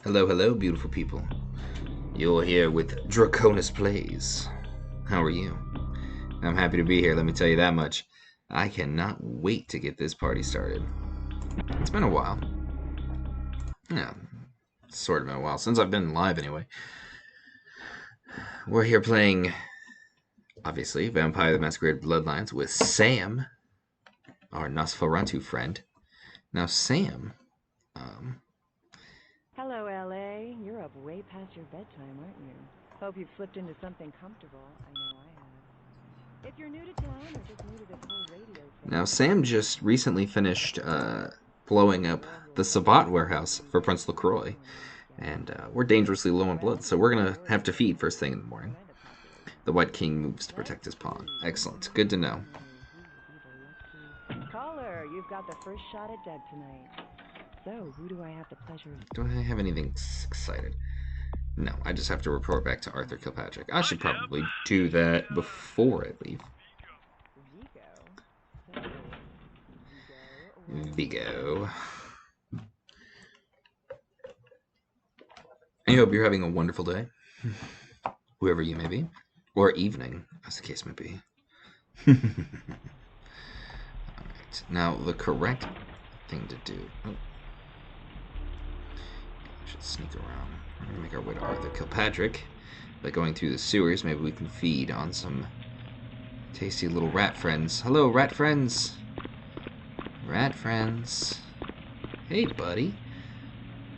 Hello, hello, beautiful people. You're here with Draconis Plays. How are you? I'm happy to be here, let me tell you that much. I cannot wait to get this party started. It's been a while. Yeah, it's sort of been a while since I've been live anyway. We're here playing, obviously, Vampire the Masquerade Bloodlines with Sam, our Nosferatu friend. Now, Sam, Hello, LA. You're up way past your bedtime, aren't you? Hope you've slipped into something comfortable. I know I have. If you're new to town or just new to this whole radio thing. Now, Sam just recently finished blowing up the Sabat warehouse for Prince LaCroix. And we're dangerously low on blood, so we're going to have to feed first thing in the morning. The White King moves to protect his pawn. Excellent. Good to know. Caller, you've got the first shot at Deb tonight. So, who do I have the pleasure of... Do I have anything excited? No, I just have to report back to Arthur Kilpatrick. I should probably do that before I leave. Vigo. I hope you're having a wonderful day, whoever you may be, or evening, as the case may be. Alright, now the correct thing to do... Oh. I should sneak around. We're going to make our way to Arthur Kilpatrick. By going through the sewers, maybe we can feed on some tasty little rat friends. Hello, rat friends! Rat friends. Hey, buddy.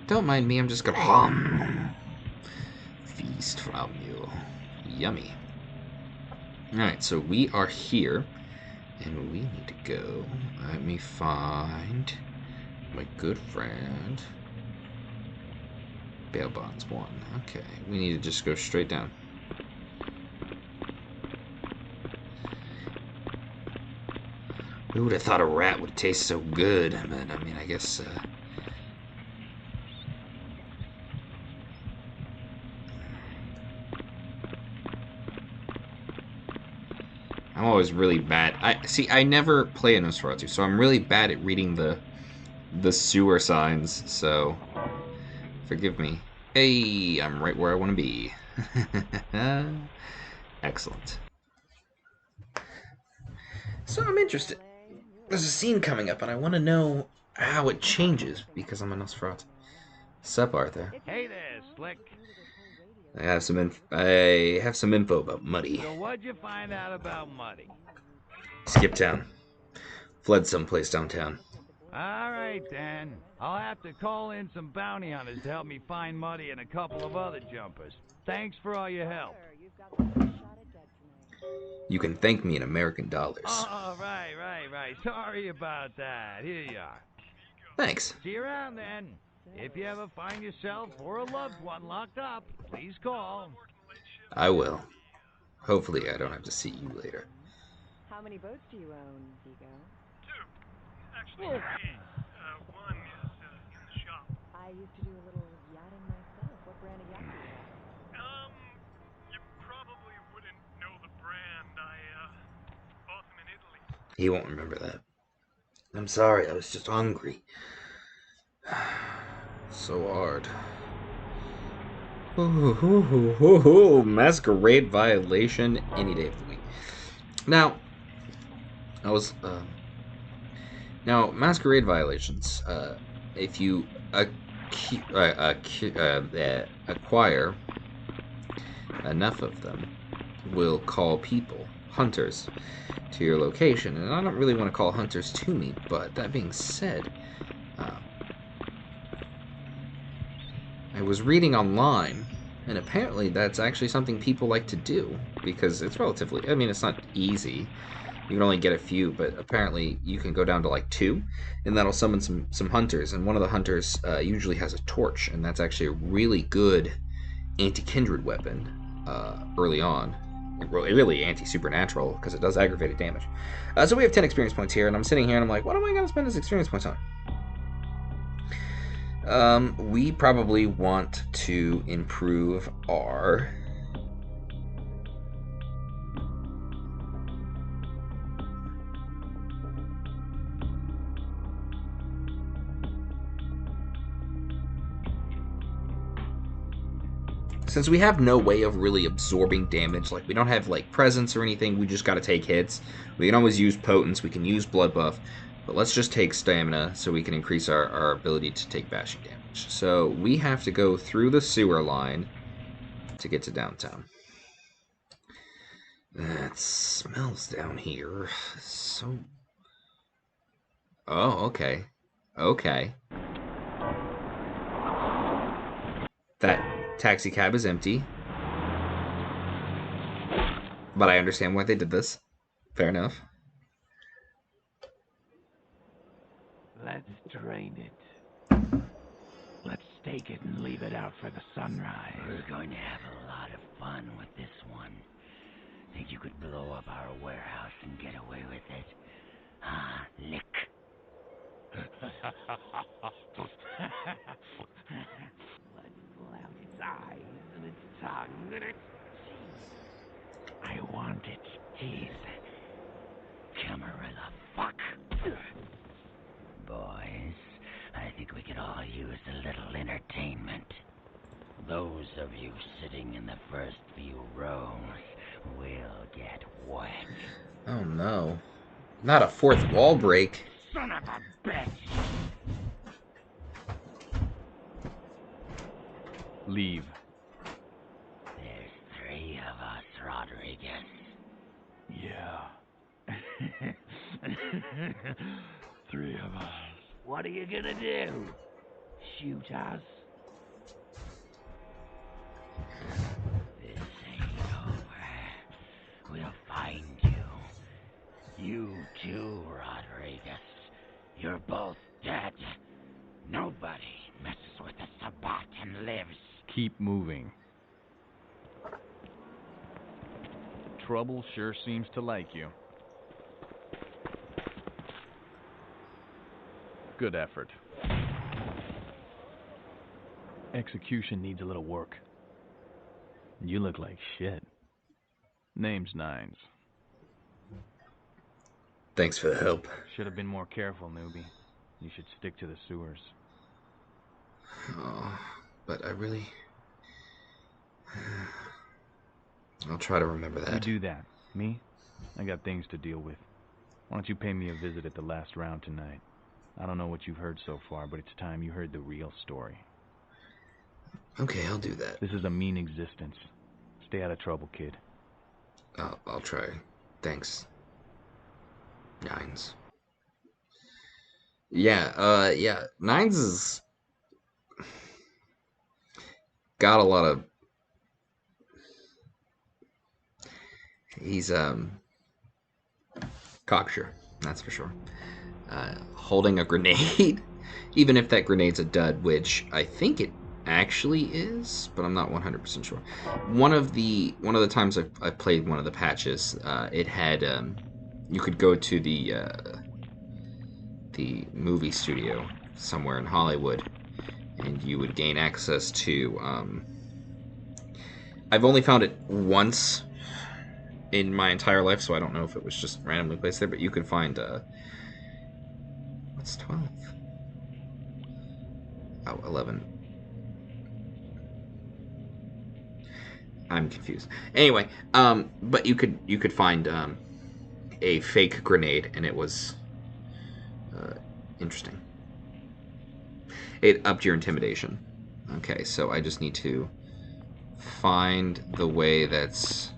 Don't mind me, I'm just gonna feast from you. Yummy. Alright, so we are here, and we need to go. Let me find my good friend. Bail bonds 1. Okay, we need to just go straight down. Who would have thought a rat would taste so good? But, I mean, I guess, I'm always really bad. I never play a Nosferatu, so I'm really bad at reading the sewer signs, so forgive me. Hey, I'm right where I want to be. Excellent. So I'm interested. There's a scene coming up, and I want to know how it changes because I'm a Nosferatu. Sup, Arthur? Hey there, Slick. I have some info about Muddy. So what'd you find out about Muddy? Skip town. Fled someplace downtown. All right, then. I'll have to call in some bounty hunters to help me find Muddy and a couple of other jumpers. Thanks for all your help. You can thank me in American dollars. Oh, right. Sorry about that. Here you are. Thanks. See you around, then. If you ever find yourself or a loved one locked up, please call. I will. Hopefully I don't have to see you later. How many boats do you own, Vigo? 2. Actually, 3. One is in the shop. I used to do a little yachting myself. What brand of yacht do you have? You probably wouldn't know the brand. I bought them in Italy. He won't remember that. I'm sorry, I was just hungry. So hard. Masquerade violation any day of the week. Now, Masquerade violations. If you acquire enough of them, will call people, hunters, to your location. And I don't really want to call hunters to me, but that being said, I was reading online, and apparently that's actually something people like to do, because it's relatively, I mean, it's not easy. You can only get a few, but apparently you can go down to like 2, and that'll summon some hunters, and one of the hunters usually has a torch, and that's actually a really good anti-kindred weapon early on. Really anti-supernatural, because it does aggravated damage. So we have 10 experience points here, and I'm sitting here and I'm like, what am I going to spend this experience points on? We probably want to improve our... since we have no way of really absorbing damage, like we don't have like presence or anything, we just got to take hits. We can always use potence, we can use blood buff, but let's just take stamina so we can increase our ability to take bashing damage. So we have to go through the sewer line to get to downtown. That smells down here so... Oh, okay. Okay. That taxi cab is empty. But I understand why they did this. Fair enough. Let's drain it. Let's stake it and leave it out for the sunrise. We're going to have a lot of fun with this one. Think you could blow up our warehouse and get away with it? Ah, lick. Let's pull out its eyes and its tongue and its teeth. I want its teeth. Camarilla fuck. Boys, I think we could all use a little entertainment. Those of you sitting in the first few rows will get wet. Oh no. Not a fourth wall break. Son of a bitch! Leave. There's 3 of us, Rodriguez. Yeah. 3 of us. What are you gonna do? Shoot us? This ain't over. We'll find you. You too, Rodriguez. You're both dead. Nobody messes with a Sabbat and lives. Keep moving. Trouble sure seems to like you. Good effort. Execution needs a little work. You look like shit. Name's Nines. Thanks for the help. Should have been more careful, newbie. You should stick to the sewers. Oh, but I really... I'll try to remember that. You do that. Me? I got things to deal with. Why don't you pay me a visit at the last round tonight? I don't know what you've heard so far, but it's time you heard the real story. Okay, I'll do that. This is a mean existence. Stay out of trouble, kid. I'll try. Thanks. Nines. Yeah, Nines is... got a lot of... He's, cocksure, that's for sure. Holding a grenade, even if that grenade's a dud, which I think it actually is, but I'm not 100% sure. One of the times I played one of the patches, it had you could go to the movie studio somewhere in Hollywood, and you would gain access to. I've only found it once in my entire life, so I don't know if it was just randomly placed there, but you could find what's 12? Oh, 11. I'm confused. Anyway, but you could find a fake grenade, and it was interesting. It upped your intimidation. Okay, so I just need to find the way that's...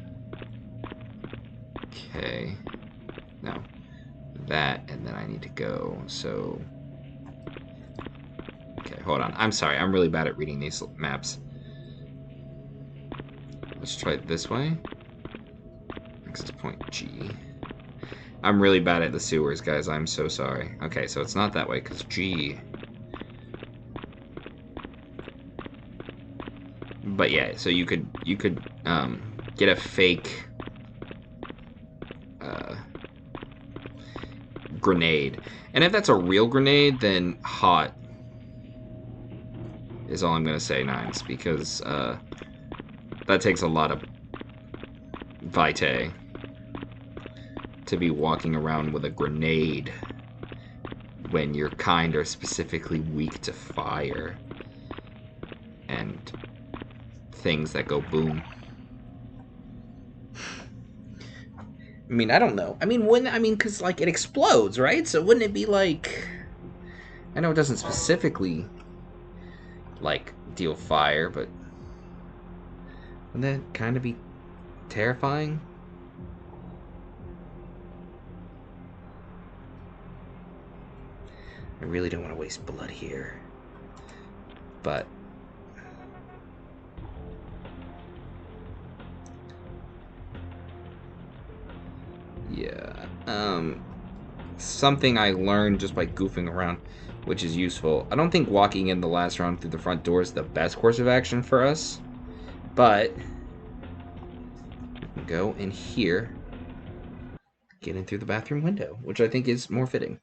Okay. No. That, and then I need to go, so... Okay, hold on. I'm sorry, I'm really bad at reading these maps. Let's try it this way. Access point G. I'm really bad at the sewers, guys. I'm so sorry. Okay, so it's not that way, because G... But yeah, so you could get a fake grenade, and if that's a real grenade, then hot is all I'm gonna say, Nines, because that takes a lot of vitae to be walking around with a grenade when your kind are specifically weak to fire and things that go boom. I mean, I don't know. I mean, because, like, it explodes, right? So wouldn't it be, like... I know it doesn't specifically, like, deal fire, but... Wouldn't that kind of be terrifying? I really don't want to waste blood here. But... yeah, something I learned just by goofing around, which is useful. I don't think walking in the last round through the front door is the best course of action for us, but we can go in here, get in through the bathroom window, which I think is more fitting.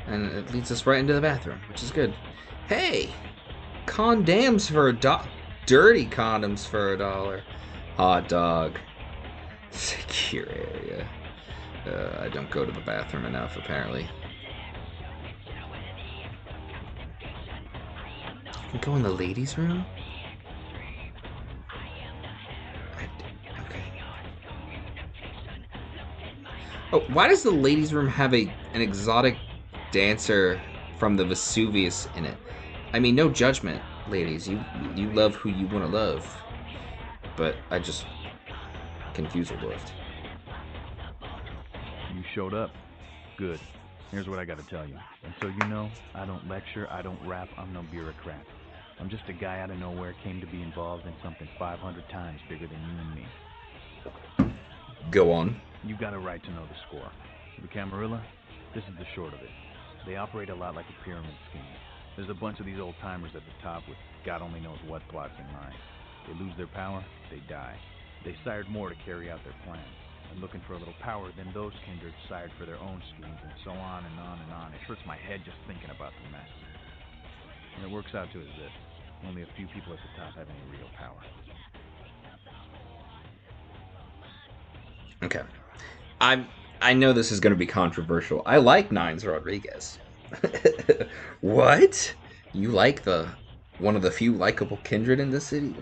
And it leads us right into the bathroom, which is good. Hey! Condoms for $1. Dirty condoms for $1. Hot dog. Secure area. I don't go to the bathroom enough, apparently. You can go in the ladies' room? Okay. Oh, why does the ladies' room have an exotic dancer from the Vesuvius in it? I mean, no judgment, ladies. You love who you want to love. But I just confuse a lift. You showed up. Good. Here's what I gotta tell you. And so you know, I don't lecture, I don't rap, I'm no bureaucrat. I'm just a guy out of nowhere came to be involved in something 500 times bigger than you and me. Go on. You got a right to know the score. The Camarilla, this is the short of it. They operate a lot like a pyramid scheme. There's a bunch of these old-timers at the top with God only knows what plots in mind. They lose their power, they die. They sired more to carry out their plans. And looking for a little power, then those kindred sired for their own schemes, and so on and on and on. It hurts my head just thinking about the mess. And it works out to is this. Only a few people at the top have any real power. Okay. I know this is going to be controversial. I like Nines Rodriguez. What? You like one of the few likable kindred in this city?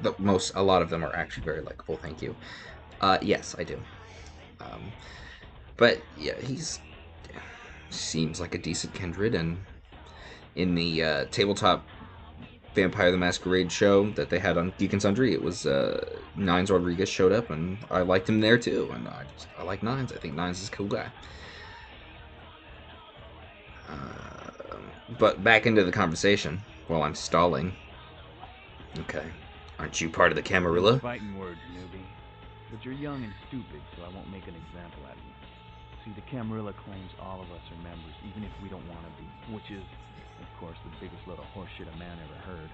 A lot of them are actually very likable, thank you. Yes, I do. But yeah, seems like a decent kindred, and in the tabletop Vampire the Masquerade show that they had on Geek and Sundry, it was Nines Rodriguez showed up, and I liked him there too. And I like Nines. I think Nines is a cool guy. But back into the conversation while I'm stalling. Okay, aren't you part of the Camarilla? Fighting words, newbie. But you're young and stupid, so I won't make an example out of you. See, the Camarilla claims all of us are members, even if we don't want to be, which is, of course, the biggest load of horseshit a man ever heard.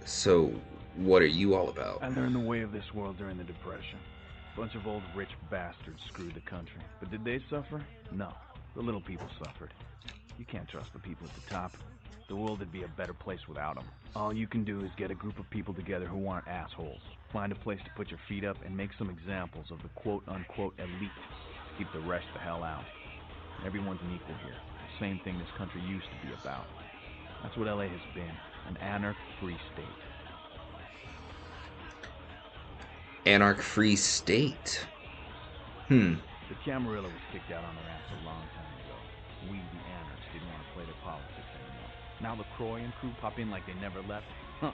So, what are you all about? I learned the way of this world during the Depression. A bunch of old rich bastards screwed the country. But did they suffer? No. The little people suffered. You can't trust the people at the top. The world would be a better place without them. All you can do is get a group of people together who aren't assholes. Find a place to put your feet up and make some examples of the quote-unquote elite. Keep the rest the hell out. Everyone's an equal here. The same thing this country used to be about. That's what LA has been. An anarch-free state. Anarch-free state. The Camarilla was kicked out on their ass a long time ago. We, the anarchs, didn't want to play their politics anymore. Now LaCroix and crew pop in like they never left. No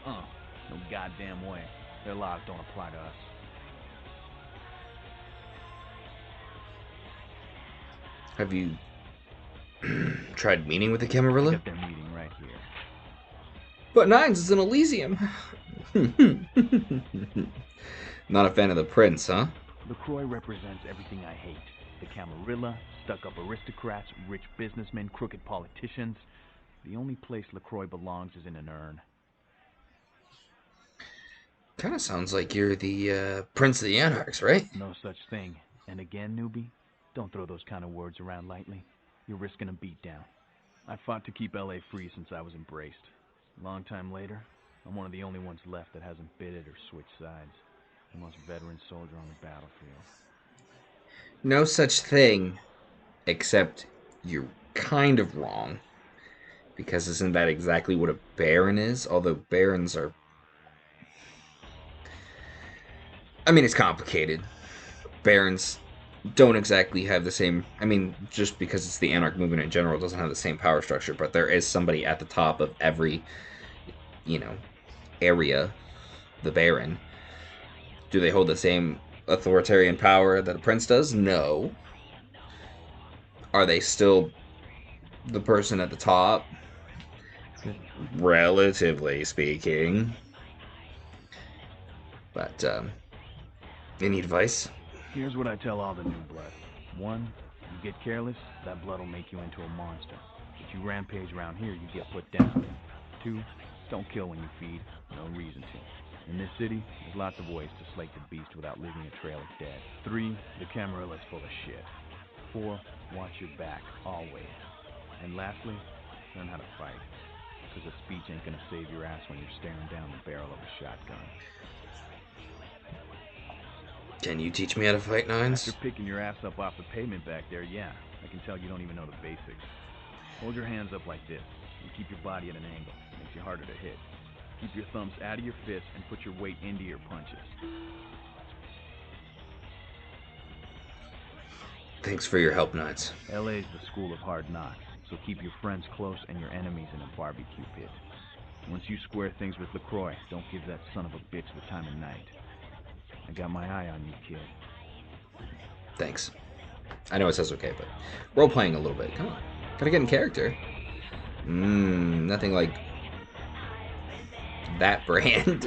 goddamn way. Their laws don't apply to us. Have you tried meeting with the Camarilla? Get their meeting right here. But Nines is in Elysium. Not a fan of the prince, huh? LaCroix represents everything I hate. The Camarilla, stuck-up aristocrats, rich businessmen, crooked politicians. The only place LaCroix belongs is in an urn. Kind of sounds like you're the Prince of the Anarchs, right? No such thing. And again, newbie, don't throw those kind of words around lightly. You're risking a beatdown. I fought to keep LA free since I was embraced. A long time later, I'm one of the only ones left that hasn't bidded or switched sides. The most veteran soldier on the battlefield. No such thing, except you're kind of wrong. Because isn't that exactly what a baron is? Although barons are... I mean, it's complicated. Barons don't exactly have the same... I mean, just because it's the anarch movement in general doesn't have the same power structure, but there is somebody at the top of every, you know, area, the baron. Do they hold the same authoritarian power that a prince does? No. Are they still the person at the top? Relatively speaking. But, any advice? Here's what I tell all the new blood. 1, you get careless, that blood will make you into a monster. If you rampage around here, you get put down. 2, don't kill when you feed. No reason to. In this city, there's lots of ways to slake the beast without leaving a trail of dead. 3, the Camarilla's full of shit. 4, watch your back, always. And lastly, learn how to fight. Because a speech ain't gonna save your ass when you're staring down the barrel of a shotgun. Can you teach me how to fight, Nines? After picking your ass up off the pavement back there, yeah. I can tell you don't even know the basics. Hold your hands up like this, and keep your body at an angle. Makes you harder to hit. Keep your thumbs out of your fists and put your weight into your punches. Thanks for your help, Nines. LA's the school of hard knocks, so keep your friends close and your enemies in a barbecue pit. Once you square things with LaCroix, don't give that son of a bitch the time of night. I got my eye on you, kid. Thanks. I know it says okay, but role-playing a little bit. Come on. Gotta get in character. Nothing like that brand.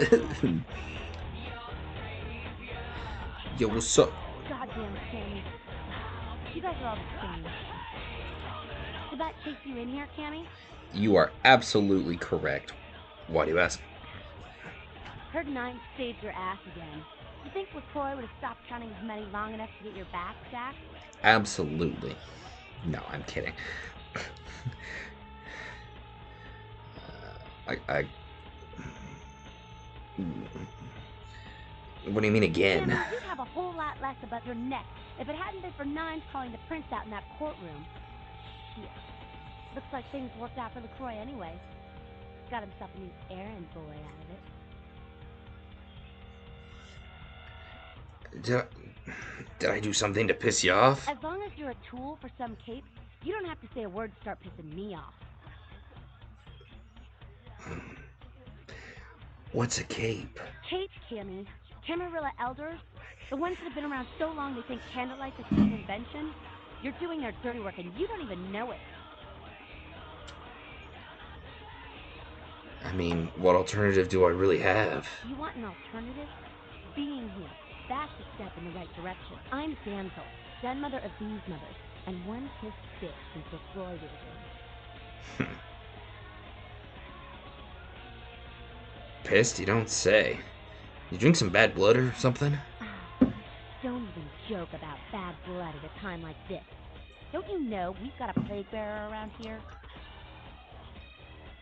Yo, what's up? Goddamn Cammy. You guys are all the same. Did that chase you in here, Cammy? You are absolutely correct. Why do you ask? Heard Nine saved your ass again. You think LaCroix would have stopped counting his money long enough to get your back, Jack? Absolutely. No, I'm kidding. What do you mean again? Cammy, you'd have a whole lot less above your neck if it hadn't been for Nines calling the prince out in that courtroom. Shit. Looks like things worked out for LaCroix anyway. Got himself a new errand boy out of it. Did I do something to piss you off? As long as you're a tool for some capes, you don't have to say a word to start pissing me off. What's a cape? Capes, Cammy. Camarilla elders. The ones that have been around so long they think candlelight's a cheap invention. You're doing their dirty work and you don't even know it. I mean, what alternative do I really have? You want an alternative? Being here. That's a step in the right direction. I'm Damsel, den mother of these mothers, and one pissed bitch since LaCroix was here. Pissed? You don't say. You drink some bad blood or something? Don't even joke about bad blood at a time like this. Don't you know we've got a plague bearer around here?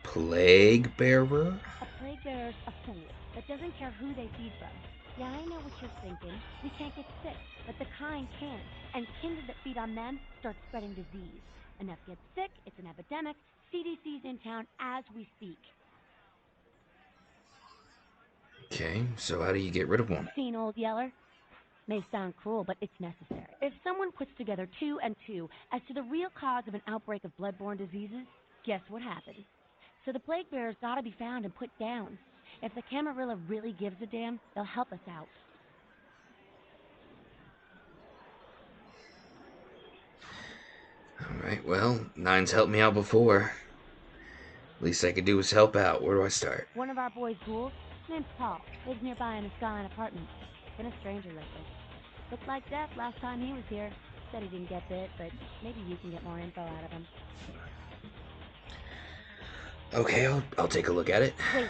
Plague bearer? A plague bearer's a fool that doesn't care who they feed from. Yeah, I know what you're thinking. We can't get sick, but the kind can. And kindred that feed on them start spreading disease. Enough get sick, it's an epidemic. CDC's in town as we speak. Okay, so how do you get rid of one? Seen Old Yeller? May sound cruel, but it's necessary. If someone puts together 2 and 2 as to the real cause of an outbreak of bloodborne diseases, guess what happens? So the plague bearer's gotta be found and put down. If the Camarilla really gives a damn, they'll help us out. Alright, well, Nine's helped me out before. Least I could do is help out. Where do I start? One of our boys' ghouls, name's Paul, lives nearby in a skyline apartment. Been a stranger lately. Looked like death last time he was here. Said he didn't get bit, but maybe you can get more info out of him. Okay, I'll take a look at it. Wait.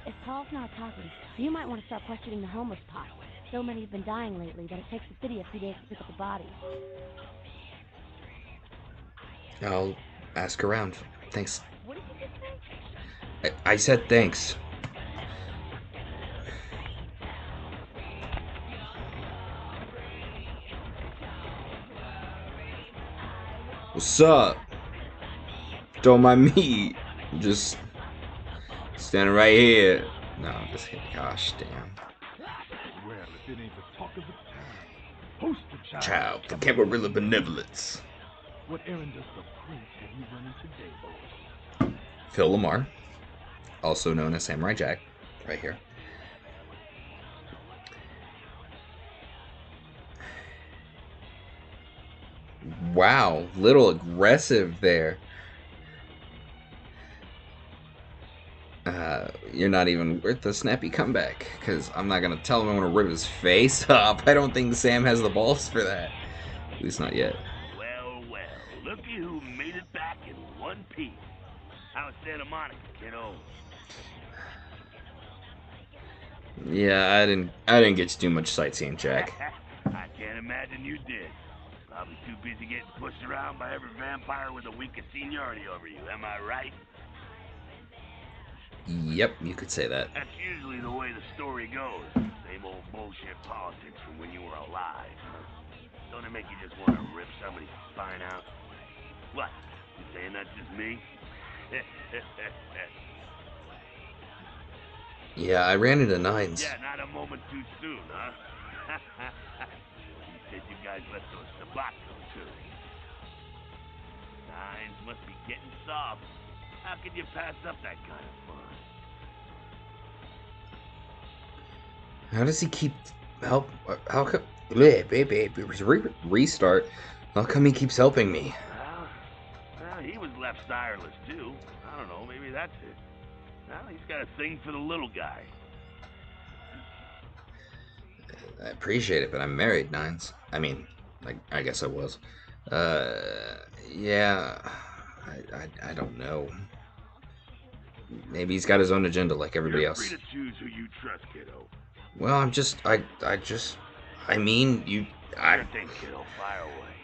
If Paul's not talking, you might want to start questioning the homeless pot. So many have been dying lately that it takes the city a few days to pick up the bodies. I'll ask around. Thanks. What did you just say? I said thanks. What's up? Don't mind me. I'm just standing right here. No, I'm just kidding. Gosh, damn. Well, if it ain't the talk of the town. Poster Child, the Camarilla Benevolence. What errand does the prince have you running today, boys? Phil Lamar, also known as Samurai Jack, right here. Wow, little aggressive there. You're not even worth the snappy comeback, because I'm not going to tell him I want to rip his face off. I don't think Sam has the balls for that. At least not yet. Well, looky who made it back in one piece. How's Santa Monica, kiddo? Yeah, I didn't get to do much sightseeing, Jack. I can't imagine you did. Probably too busy getting pushed around by every vampire with the weakest seniority over you, am I right? Yep, you could say that. That's usually the way the story goes. Same old bullshit politics from when you were alive, huh? Don't it make you just want to rip somebody's spine out? What? You saying that's just me? Yeah, I ran into Nines. Yeah, not a moment too soon, huh? You said you guys left those tobacco, too. Nines must be getting soft. How could you pass up that kind of fun? How does he keep help? How come? Restart. How come he keeps helping me? Well, he was left sireless too. I don't know. Maybe that's it. Well, he's got a thing for the little guy. I appreciate it, but I'm married, Nines. I mean, I guess I was. Yeah. I don't know. Maybe he's got his own agenda like everybody You're else. free to choose who you trust, kiddo. Well, I mean, Sure thing, kiddo. Fire away.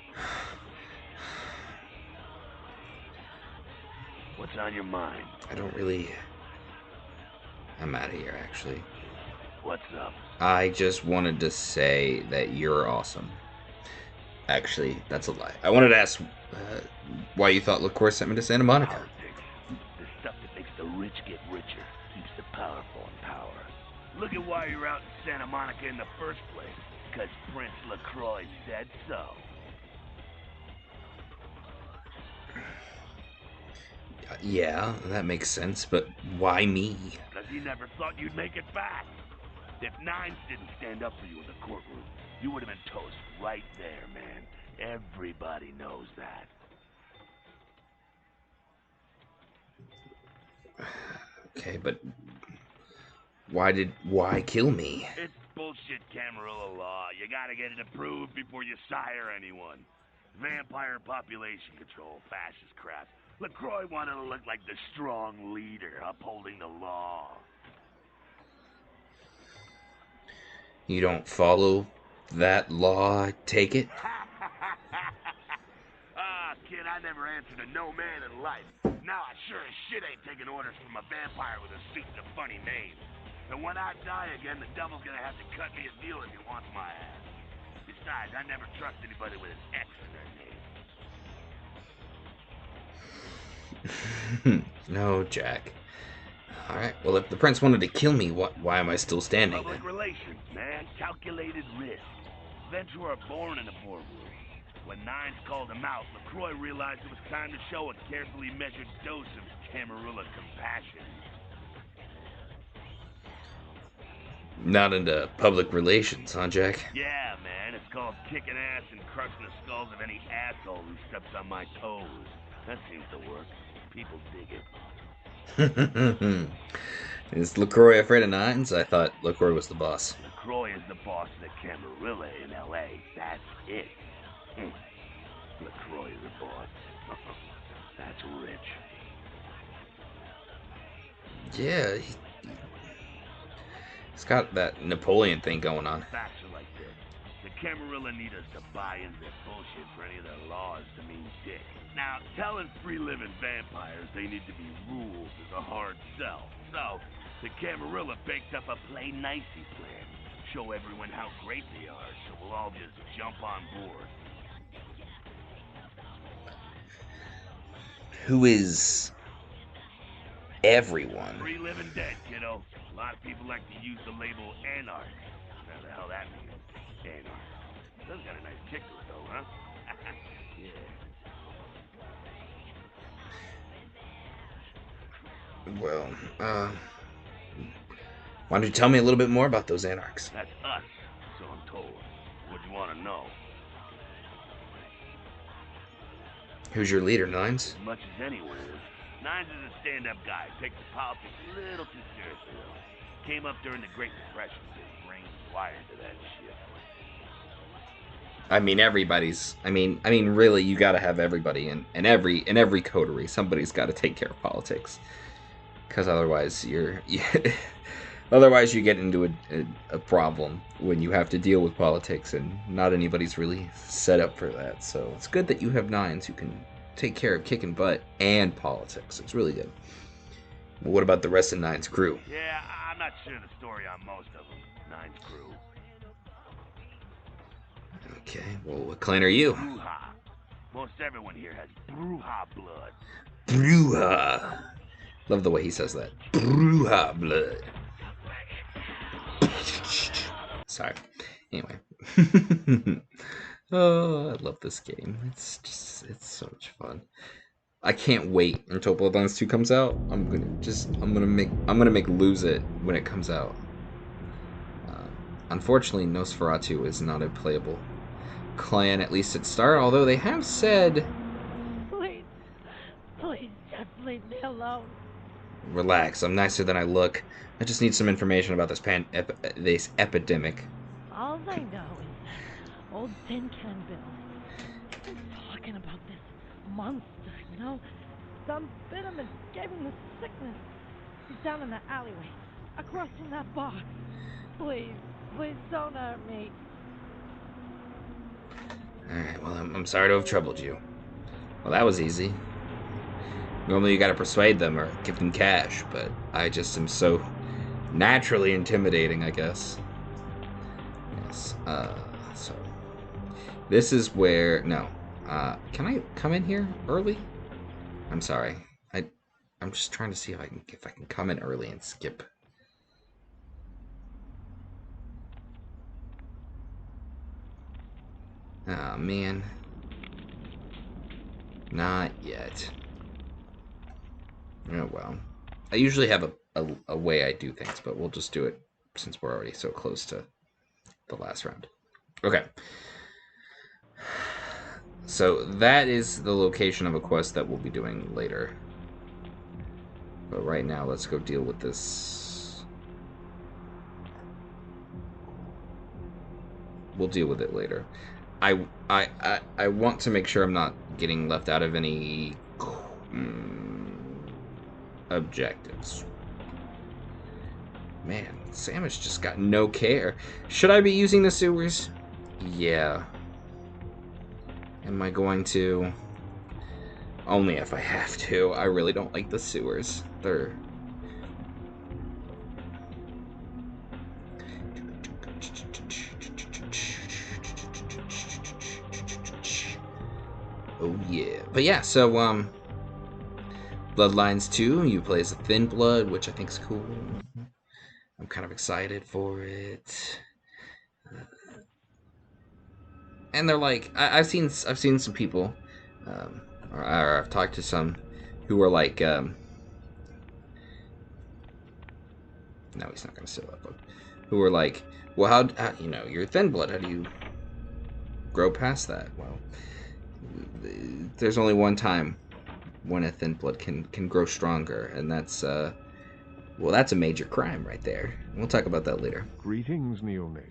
What's on your mind? I don't really. I'm out of here, actually. What's up? I just wanted to say that you're awesome. Actually, that's a lie. I wanted to ask why you thought LaCour sent me to Santa Monica. Politics. The stuff that makes the rich get richer, keeps the powerful in power. Look at why you're out in Santa Monica in the first place. Because Prince LaCroix said so. Yeah, that makes sense, but why me? Because he never thought you'd make it back. If Nines didn't stand up for you in the courtroom, you would have been toast right there, man. Everybody knows that. Okay, but why kill me? It's bullshit Camarilla law. You gotta get it approved before you sire anyone. Vampire population control, fascist crap. LaCroix wanted to look like the strong leader upholding the law. You don't follow that law, I take it? Kid, I never answered to no man in life. Now I sure as shit ain't taking orders from a vampire with a suit and a funny name. And when I die again, the devil's gonna have to cut me a deal if he wants my ass. Besides, I never trust anybody with an X in their name. No, Jack. Alright, well, if the prince wanted to kill me, why am I still standing Public then? relations, man. Calculated risk. Ventura born in a boardroom. When Nines called him out, LaCroix realized it was time to show a carefully measured dose of Camarilla compassion. Not into public relations, huh, Jack? Yeah, man, it's called kicking ass and crushing the skulls of any asshole who steps on my toes. That seems to work. People dig it. Is LaCroix afraid of Nines? I thought LaCroix was the boss. LaCroix is the boss of the Camarilla in L.A. That's it. LaCroix is the boss. That's rich. Yeah, he's got that Napoleon thing going on. Facts are like this. The Camarilla need us to buy into their bullshit for any of their laws to mean dick. Now, telling free-living vampires they need to be ruled is a hard sell. So, the Camarilla baked up a play nicey plan. Show everyone how great they are, so we'll all just jump on board. Who is everyone? Free living dead, kiddo. A lot of people like to use the label anarch. Whatever the hell that means. Anarch. Does got a nice kick to it, though, huh? Yeah. Well, why don't you tell me a little bit more about those anarchs? That's us, so I'm told. What do you want to know? Who's your leader, Nines? As much as anyone is. Nines is a stand-up guy. Takes the politics a little too seriously, though. Came up during the Great Depression. His brain's wired to that shit. I mean, everybody's. I mean, really, you got to have everybody in every coterie. Somebody's got to take care of politics, because otherwise otherwise you get into a problem when you have to deal with politics, and not anybody's really set up for that. So it's good that you have Nines who can take care of kicking butt and politics. It's really good. Well, what about the rest of Nines' crew? Yeah, I'm not sure the story on most of them. Nines crew. Okay, well, what clan are you? Bruja. Most everyone here has Bruja blood. Bruja. Love the way he says that. Bruja blood. Sorry. Anyway. Oh, I love this game. It's so much fun. I can't wait until Bloodlines 2 comes out. I'm gonna make Lose It when it comes out. Unfortunately, Nosferatu is not a playable clan, at least at start, although they have said... Please, just leave me alone. Relax, I'm nicer than I look. I just need some information about this epidemic. All I know is that old Tin Can Bill is talking about this monster, you know? Some bit him and gave him the sickness. He's down in the alleyway, across from that bar. Please don't hurt me. Alright, well, I'm sorry to have troubled you. Well, that was easy. Normally you gotta persuade them or give them cash, but I just am so naturally intimidating, I guess. Yes, so... This is where... No. Can I come in here early? I'm sorry. I'm just trying to see if I can come in early and skip. Oh, man. Not yet. Oh, well. I usually have a way I do things, but we'll just do it since we're already so close to the last round. Okay. So that is the location of a quest that we'll be doing later. But right now, let's go deal with this. We'll deal with it later. I want to make sure I'm not getting left out of any objectives. Man, Sam has just got no care. Should I be using the sewers? Yeah. Am I going to? Only if I have to. I really don't like the sewers. They're... Oh yeah. But yeah, so Bloodlines 2, you play as a Thin Blood, which I think is cool. I'm kind of excited for it. And they're like, I've seen some people, or I've talked to some who are like, no, he's not gonna steal that book. Who are like, well, how you know, you're Thin Blood. How do you grow past that? Well, there's only one time when a Thin Blood can grow stronger, and that's well, that's a major crime right there. We'll talk about that later. Greetings, neonate.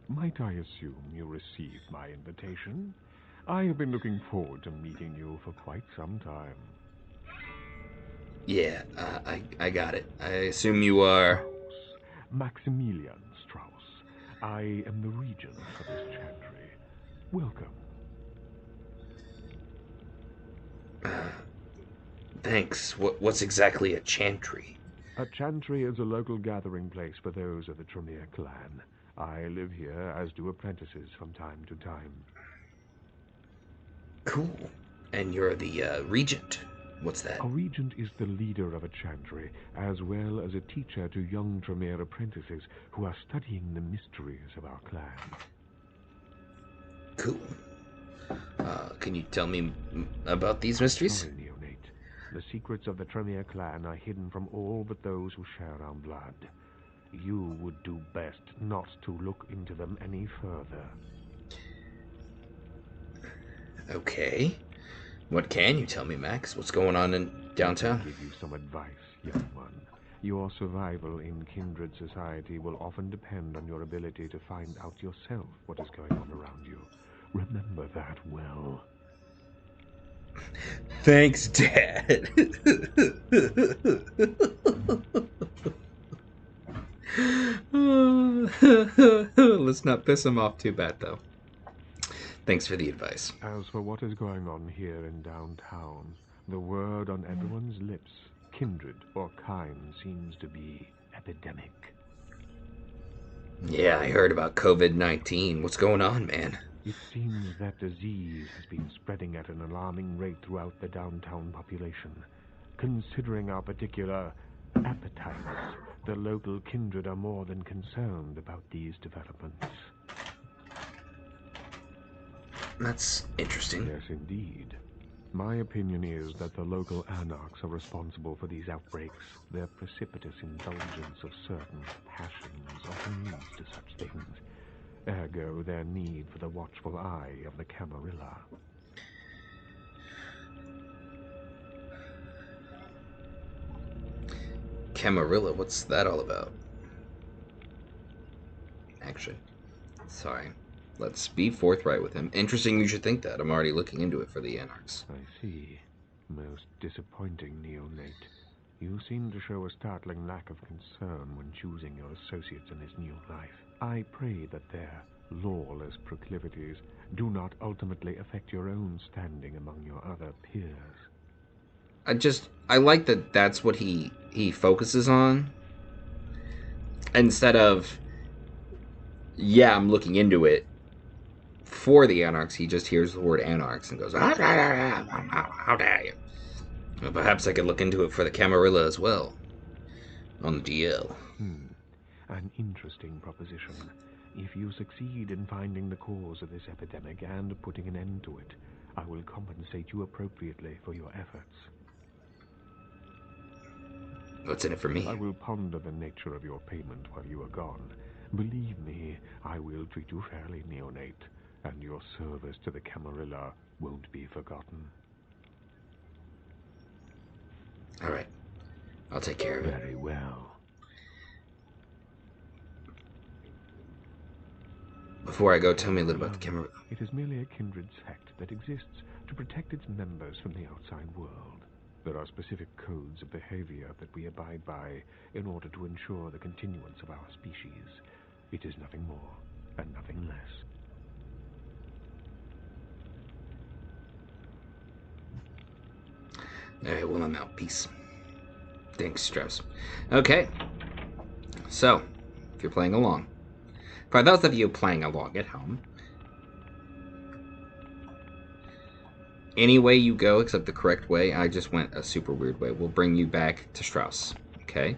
Might I assume you received my invitation? I have been looking forward to meeting you for quite some time. Yeah, I got it. I assume you are... Maximilian Strauss. I am the regent of this chantry. Welcome. Thanks. What's exactly a chantry? A chantry is a local gathering place for those of the Tremere clan. I live here, as do apprentices from time to time. Cool. And you're the regent? What's that? A regent is the leader of a chantry, as well as a teacher to young Tremere apprentices who are studying the mysteries of our clan. Cool. Can you tell me about these mysteries? Sorry, Neonate. The secrets of the Tremere clan are hidden from all but those who share our blood. You would do best not to look into them any further. Okay. What can you tell me, Max? What's going on in downtown? Let me give you some advice, young one. Your survival in kindred society will often depend on your ability to find out yourself what is going on around you. Remember that well. Thanks, Dad. Let's not piss him off too bad, though. Thanks for the advice. As for what is going on here in downtown, the word on everyone's lips, kindred or kind, seems to be epidemic. Yeah, I heard about COVID-19. What's going on, man? It seems that disease has been spreading at an alarming rate throughout the downtown population. Considering our particular appetites, the local kindred are more than concerned about these developments. That's interesting. Yes, indeed. My opinion is that the local anarchs are responsible for these outbreaks. Their precipitous indulgence of certain passions often leads to such things. Ergo, their need for the watchful eye of the Camarilla. Camarilla, what's that all about? Actually, sorry. Let's be forthright with him. Interesting you should think that. I'm already looking into it for the Anarchs. I see. Most disappointing, Neonate. You seem to show a startling lack of concern when choosing your associates in this new life. I pray that their lawless proclivities do not ultimately affect your own standing among your other peers. I like that that's what he focuses on. Instead of, yeah, I'm looking into it. For the Anarchs, he just hears the word Anarchs and goes, how dare you? Well, perhaps I could look into it for the Camarilla as well. On the DL. An interesting proposition. If you succeed in finding the cause of this epidemic and putting an end to it, I will compensate you appropriately for your efforts. What's in it for me? I will ponder the nature of your payment while you are gone. Believe me, I will treat you fairly, Neonate, and your service to the Camarilla won't be forgotten. All right. I'll take care of it. Very well. Before I go, tell me a little about the Camarilla. It is merely a kindred sect that exists to protect its members from the outside world. There are specific codes of behavior that we abide by in order to ensure the continuance of our species. It is nothing more and nothing less. Alright, well, I'm out. Peace. Thanks, Strauss. Okay. So, if you're playing along. For those of you playing along at home, any way you go except the correct way, I just went a super weird way, will bring you back to Strauss. Okay?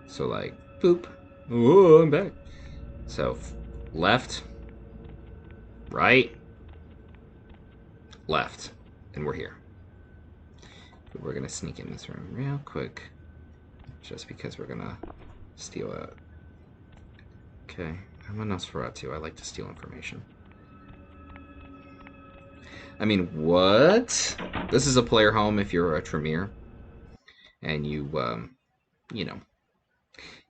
So, like, boop. Oh, I'm back. So, left, right, left. And we're here. But we're gonna sneak in this room real quick. Just because we're gonna steal it. Okay. I'm a Nosferatu. I like to steal information. I mean, what? This is a player home if you're a Tremere. And you, you know,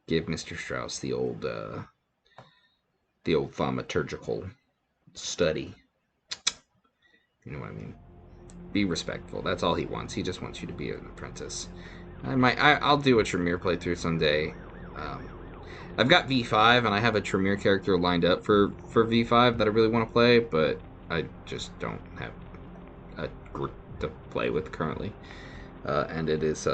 give Mr. Strauss the old thaumaturgical study. You know what I mean? Be respectful. That's all he wants. He just wants you to be an apprentice. I'll do a Tremere playthrough someday. I've got V5, and I have a Tremere character lined up for V5 that I really want to play, but I just don't have a group to play with currently. And it is,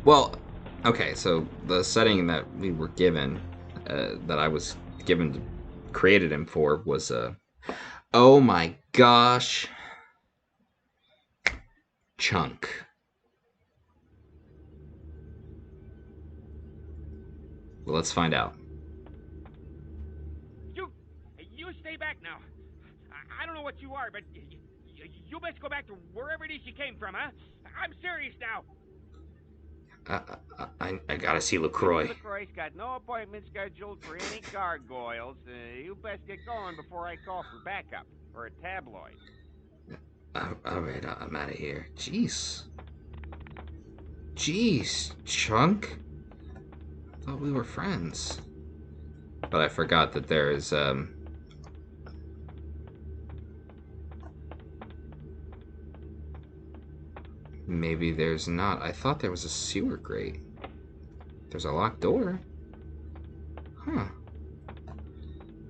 well, okay, so the setting that we were given, that I was given, created him for, was, Oh my gosh. Chunk. Well, let's find out. You stay back now. I don't know what you are, but you best go back to wherever it is you came from, huh? I'm serious now. I gotta see LaCroix. LaCroix's got no appointment scheduled for any gargoyles. You best get going before I call for backup or a tabloid. Alright, I'm out of here. Jeez. Jeez, Chunk. I thought we were friends. But I forgot that there is, maybe there's not. I thought there was a sewer grate. There's a locked door. Huh.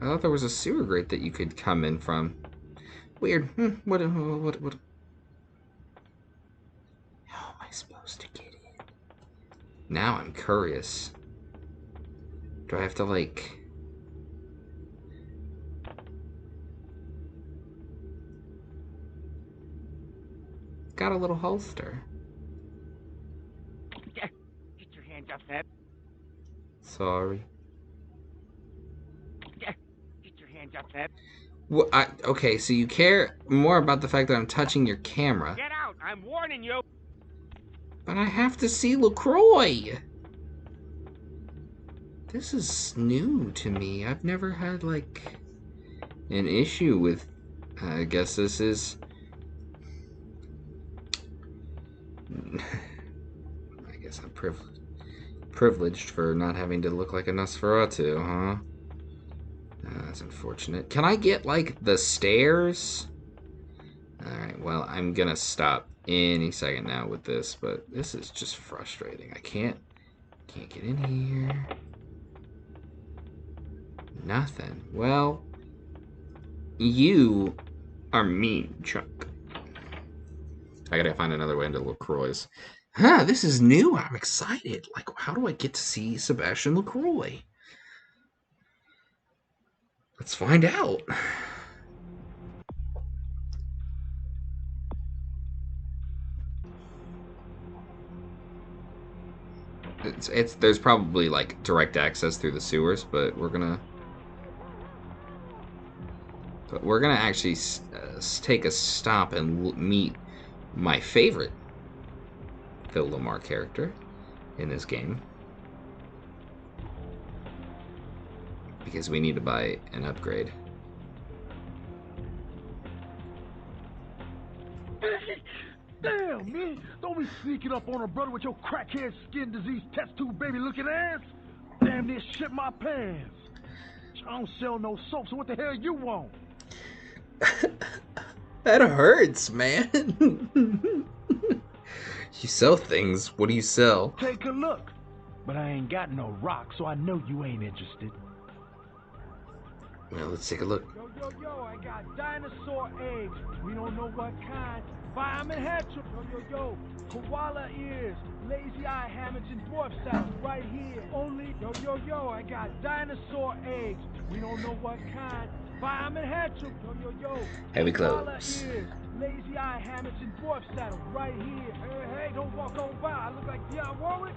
I thought there was a sewer grate that you could come in from. Weird. What? How am I supposed to get in? Now I'm curious. Do I have to, like... Got a little holster. Get your hands off that. Sorry. Get your hands off that. Well, okay, so you care more about the fact that I'm touching your camera. Get out! I'm warning you! But I have to see LaCroix! This is new to me. I've never had, like, an issue with... I guess this is... I guess I'm privileged for not having to look like a Nosferatu, huh? That's unfortunate. Can I get, like, the stairs? Alright, well, I'm gonna stop any second now with this, but this is just frustrating. I can't get in here. Nothing. Well, you are mean, Chuck. I gotta find another way into LaCroix's. Huh, this is new. I'm excited. Like, how do I get to see Sebastian LaCroix? Let's find out. There's probably, like, direct access through the sewers, but we're gonna actually take a stop and meet my favorite Phil Lamar character in this game, because we need to buy an upgrade. Damn, man! Don't be sneaking up on a brother with your crackhead skin disease test tube baby looking ass! Damn near shit my pants! I don't sell no soap, so what the hell you want? That hurts, man. You sell things. What do you sell? Take a look. But I ain't got no rock, so I know you ain't interested. Well, let's take a look. Yo, I got dinosaur eggs. We don't know what kind. Fireman Hatcher. Yo, koala ears. Lazy eye hammocks and dwarf saddles right here. Only, yo, I got dinosaur eggs. We don't know what kind. Fireman Hatcher. Yo. Heavy koala clothes. ears. Lazy eye hammocks and dwarf saddles right here. Hey, don't walk on by. I look like Dionne Warwick.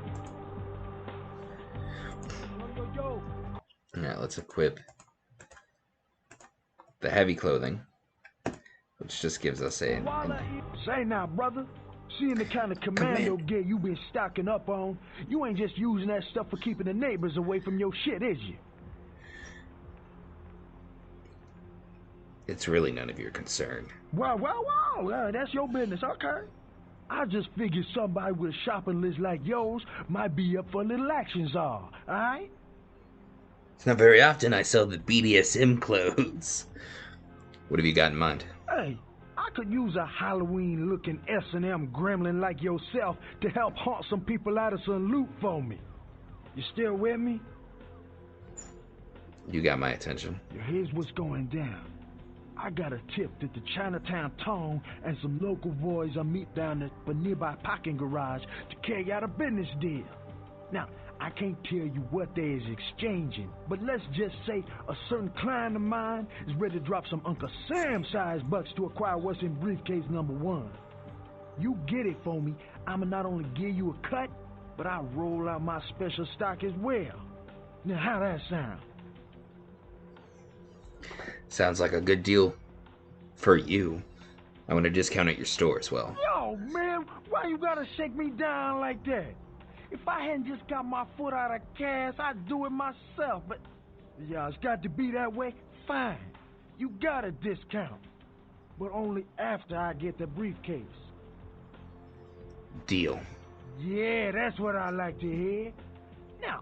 Yo. Alright, let's equip the heavy clothing, which just gives us a... Say now, brother. Seeing the kind of commando gear you been stocking up on, you ain't just using that stuff for keeping the neighbors away from your shit, is you? It's really none of your concern. Well, that's your business, okay. I just figured somebody with a shopping list like yours might be up for a little action, czar, alright? It's not very often I sell the BDSM clothes. What have you got in mind? Hey, I could use a Halloween-looking S&M gremlin like yourself to help haunt some people out of some loot for me. You still with me? You got my attention. Here's what's going down. I got a tip that the Chinatown Tone and some local boys are meet down at the nearby parking garage to carry out a business deal. Now, I can't tell you what they is exchanging, but let's just say a certain client of mine is ready to drop some Uncle Sam-sized bucks to acquire what's in briefcase number 1. You get it for me, I'ma not only give you a cut, but I'll roll out my special stock as well. Now, how that sound? Sounds like a good deal for you. I'm gonna discount at your store as well. Yo, man, why you gotta shake me down like that? If I hadn't just got my foot out of gas, I'd do it myself, but... Yeah, it's got to be that way? Fine. You got a discount. But only after I get the briefcase. Deal. Yeah, that's what I like to hear. Now,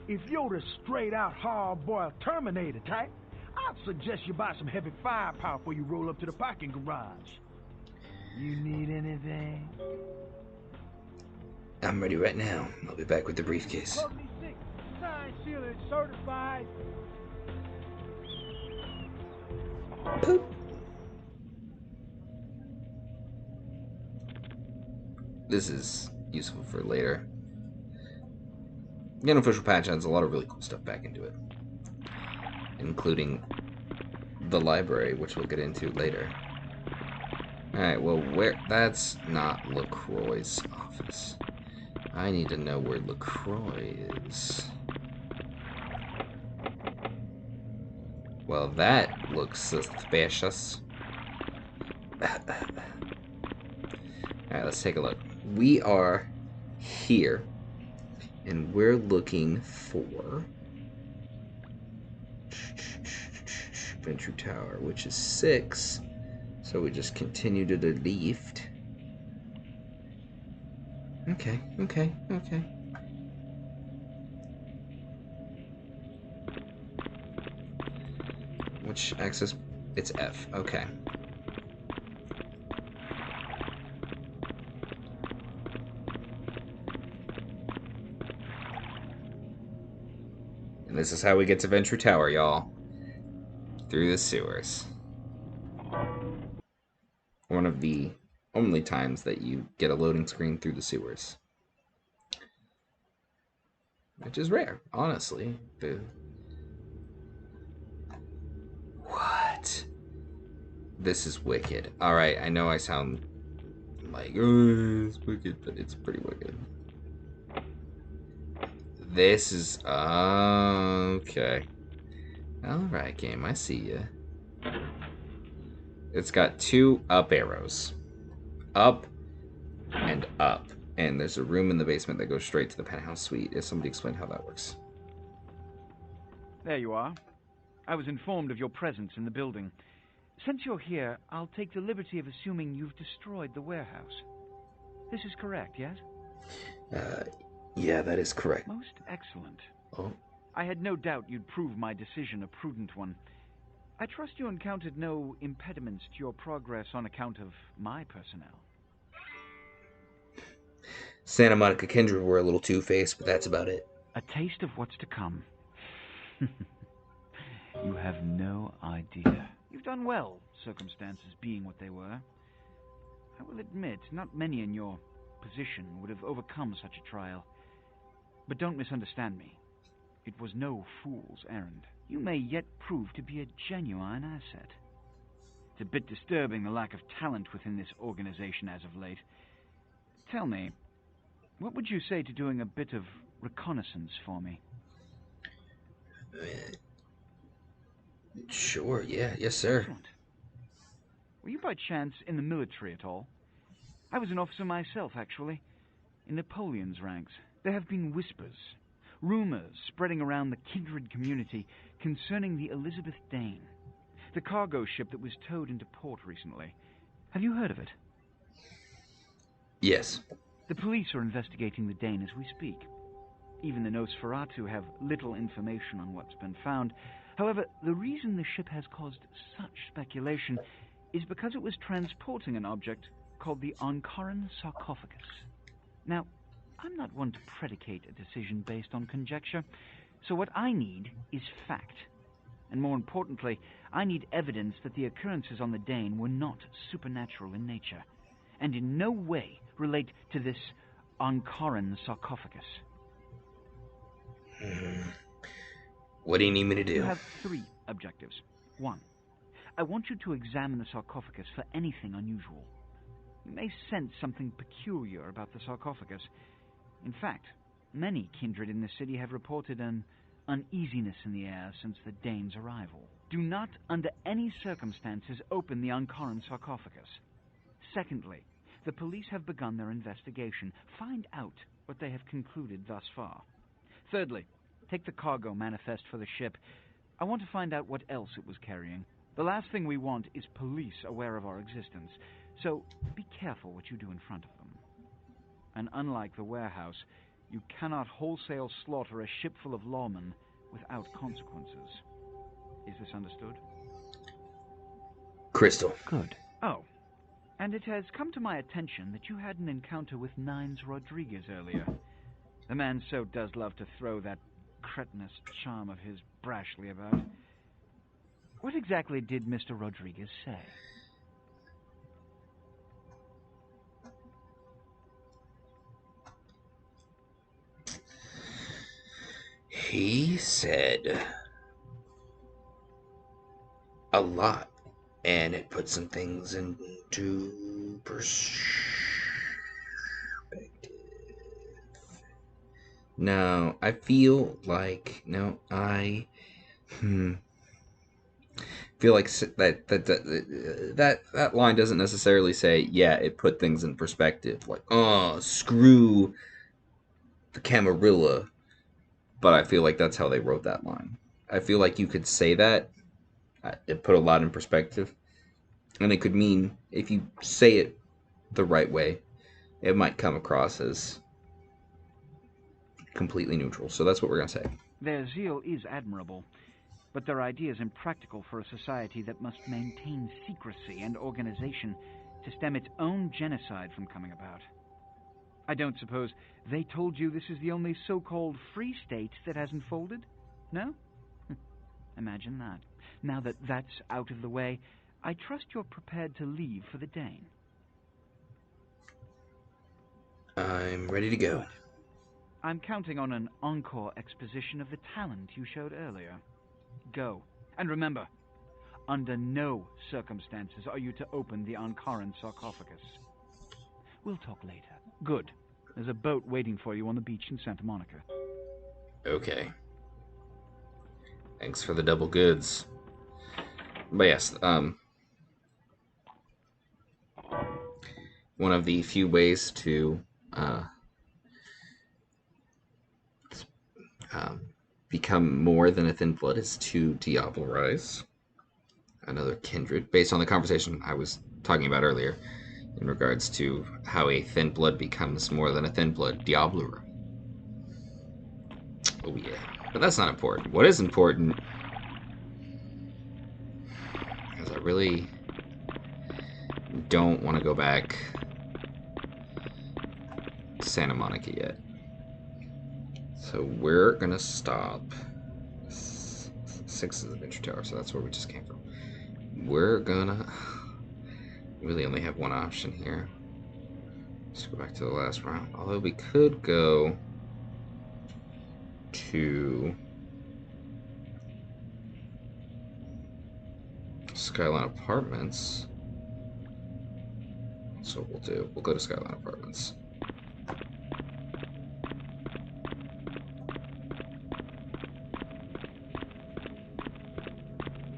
if you're the straight-out hard-boiled Terminator type, I'd suggest you buy some heavy firepower before you roll up to the parking garage. You need anything? I'm ready right now. I'll be back with the briefcase. Totally sick. Signed, sealed, and certified. Poop. This is useful for later. The unofficial patch adds a lot of really cool stuff back into it, including the library, which we'll get into later. Alright, well, where... That's not LaCroix's office. I need to know where LaCroix is. Well, that looks suspicious. Alright, let's take a look. We are here, and we're looking for Venture Tower, which is 6. So we just continue to the left. Okay. Which access? It's F. Okay. And this is how we get to Venture Tower, y'all. Through the sewers. One of the only times that you get a loading screen through the sewers. Which is rare, honestly. What? This is wicked. Alright, I know I sound like, oh, it's wicked, but it's pretty wicked. This is... okay. Alright, game, I see ya. It's got 2 up arrows. Up and up. And there's a room in the basement that goes straight to the penthouse suite. If somebody explain how that works. There you are. I was informed of your presence in the building. Since you're here, I'll take the liberty of assuming you've destroyed the warehouse. This is correct, yes? Yeah, that is correct. Most excellent. Oh. I had no doubt you'd prove my decision a prudent one. I trust you encountered no impediments to your progress on account of my personnel. Santa Monica Kindred were a little two-faced, but that's about it. A taste of what's to come. You have no idea. You've done well, circumstances being what they were. I will admit, not many in your position would have overcome such a trial. But don't misunderstand me. It was no fool's errand. You may yet prove to be a genuine asset. It's a bit disturbing, the lack of talent within this organization as of late. Tell me, what would you say to doing a bit of reconnaissance for me? Sure, yeah. Yes, sir. Excellent. Were you by chance in the military at all? I was an officer myself, actually. In Napoleon's ranks. There have been whispers, rumors spreading around the kindred community concerning the Elizabeth Dane, the cargo ship that was towed into port recently. Have you heard of it? Yes. The police are investigating the Dane as we speak. Even the Nosferatu have little information on what's been found. However, the reason the ship has caused such speculation is because it was transporting an object called the Ankaran sarcophagus. Now, I'm not one to predicate a decision based on conjecture, so what I need is fact. And more importantly, I need evidence that the occurrences on the Dane were not supernatural in nature, and in no way relate to this Ankaran sarcophagus. What do you need me to do? You have 3 objectives. 1. I want you to examine the sarcophagus for anything unusual. You may sense something peculiar about the sarcophagus. In fact, many kindred in the city have reported an uneasiness in the air since the Dane's arrival. Do not, under any circumstances, open the Ankaran sarcophagus. Secondly, the police have begun their investigation. Find out what they have concluded thus far. Thirdly, take the cargo manifest for the ship. I want to find out what else it was carrying. The last thing we want is police aware of our existence, so be careful what you do in front of them. And unlike the warehouse, you cannot wholesale slaughter a ship full of lawmen without consequences. Is this understood? Crystal. Good. Oh, and it has come to my attention that you had an encounter with Nines Rodriguez earlier. The man so does love to throw that cretinous charm of his brashly about. What exactly did Mr. Rodriguez say? He said a lot, and it put some things into perspective. No, I feel like I feel like that line doesn't necessarily say, yeah, it put things in perspective. Like, oh, screw the Camarilla. But I feel like that's how they wrote that line. I feel like you could say that. It put a lot in perspective. And it could mean, if you say it the right way, it might come across as completely neutral. So that's what we're going to say. Their zeal is admirable, but their idea is impractical for a society that must maintain secrecy and organization to stem its own genocide from coming about. I don't suppose they told you this is the only so-called free state that hasn't folded? No? Imagine that. Now that that's out of the way, I trust you're prepared to leave for the Dane. I'm ready to go. Good. I'm counting on an encore exposition of the talent you showed earlier. Go. And remember, under no circumstances are you to open the Ankaran sarcophagus. We'll talk later. Good. There's a boat waiting for you on the beach in Santa Monica. Okay. Thanks for the double goods. But yes, one of the few ways to become more than a thin blood is to diablerize another kindred, based on the conversation I was talking about earlier in regards to how a thin blood becomes more than a thin blood. Diabler. Oh yeah. But that's not important. What is important is I really don't want to go back to Santa Monica yet. So we're gonna stop. 6 is Adventure Tower, so that's where we just came from. We're gonna really only have one option here. Let's go back to the last round. Although we could go to Skyline Apartments. That's what we'll do. We'll go to Skyline Apartments.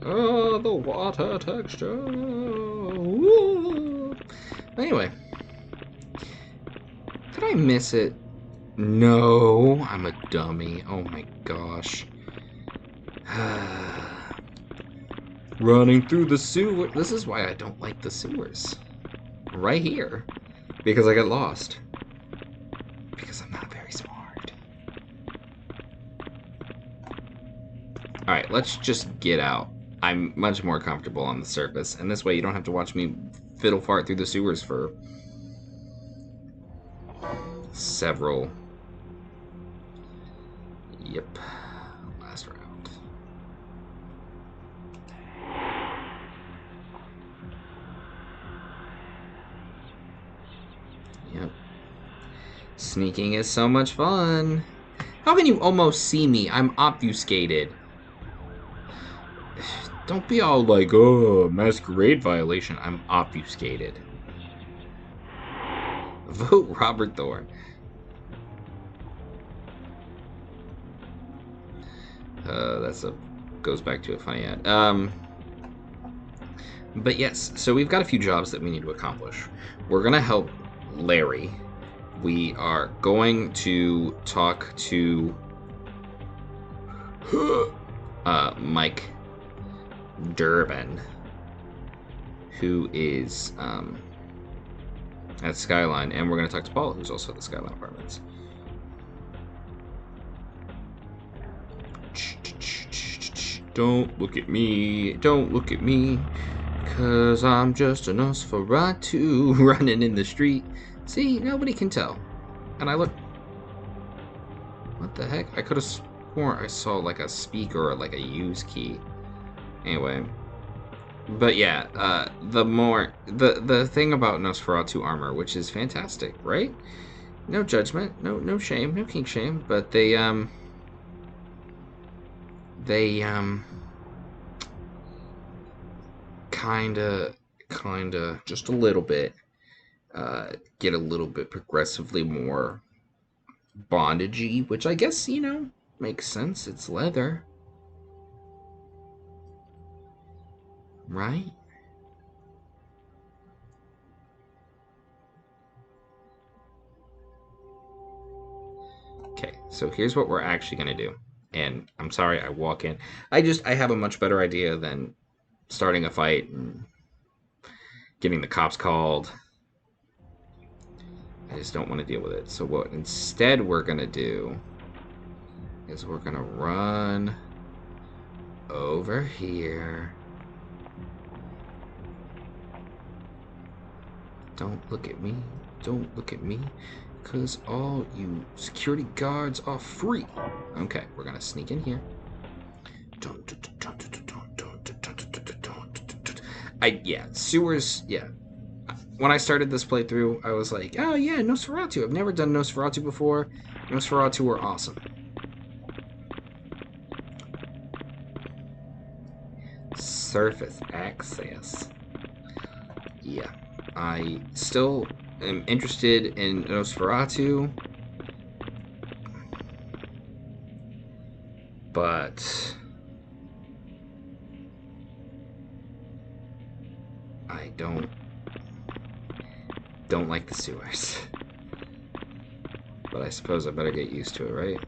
Oh, the water texture. Woo. Anyway. Did I miss it? No, I'm a dummy. Oh my gosh. Running through the sewer. This is why I don't like the sewers. Right here. Because I got lost. Because I'm not very smart. Alright, let's just get out. I'm much more comfortable on the surface. And this way you don't have to watch me fiddle fart through the sewers for several. Yep. Last round. Yep. Sneaking is so much fun. How can you almost see me? I'm obfuscated. Don't be all like, oh, masquerade violation. I'm obfuscated. Vote Robert Thorne. Goes back to a funny ad. But yes, so we've got a few jobs that we need to accomplish. We're gonna help Larry. We are going to talk to Mike Durbin, who is at Skyline, and we're going to talk to Paul, who's also at the Skyline Apartments. Don't look at me, don't look at me, 'cause I'm just a Nosferatu running in the street. See, nobody can tell. And I look... What the heck? I could have sworn I saw like a speaker or like a use key. Anyway. But yeah, the thing about Nosferatu armor, which is fantastic, right? No judgment, no shame, no kink shame, but they kinda just a little bit get a little bit progressively more bondagey, which I guess, you know, makes sense. It's leather, right? Okay, so here's what we're actually gonna do. And I'm sorry I walk in. I have a much better idea than starting a fight and getting the cops called. I just don't want to deal with it. So what instead we're gonna do is we're gonna run over here. Don't look at me. Don't look at me. Because all you security guards are free. Okay, we're gonna sneak in here. Yeah, sewers, yeah. When I started this playthrough, I was like, oh yeah, Nosferatu. I've never done Nosferatu before. Nosferatu are awesome. Surface access. Yeah. I still am interested in Nosferatu. But I don't like the sewers. But I suppose I better get used to it, right?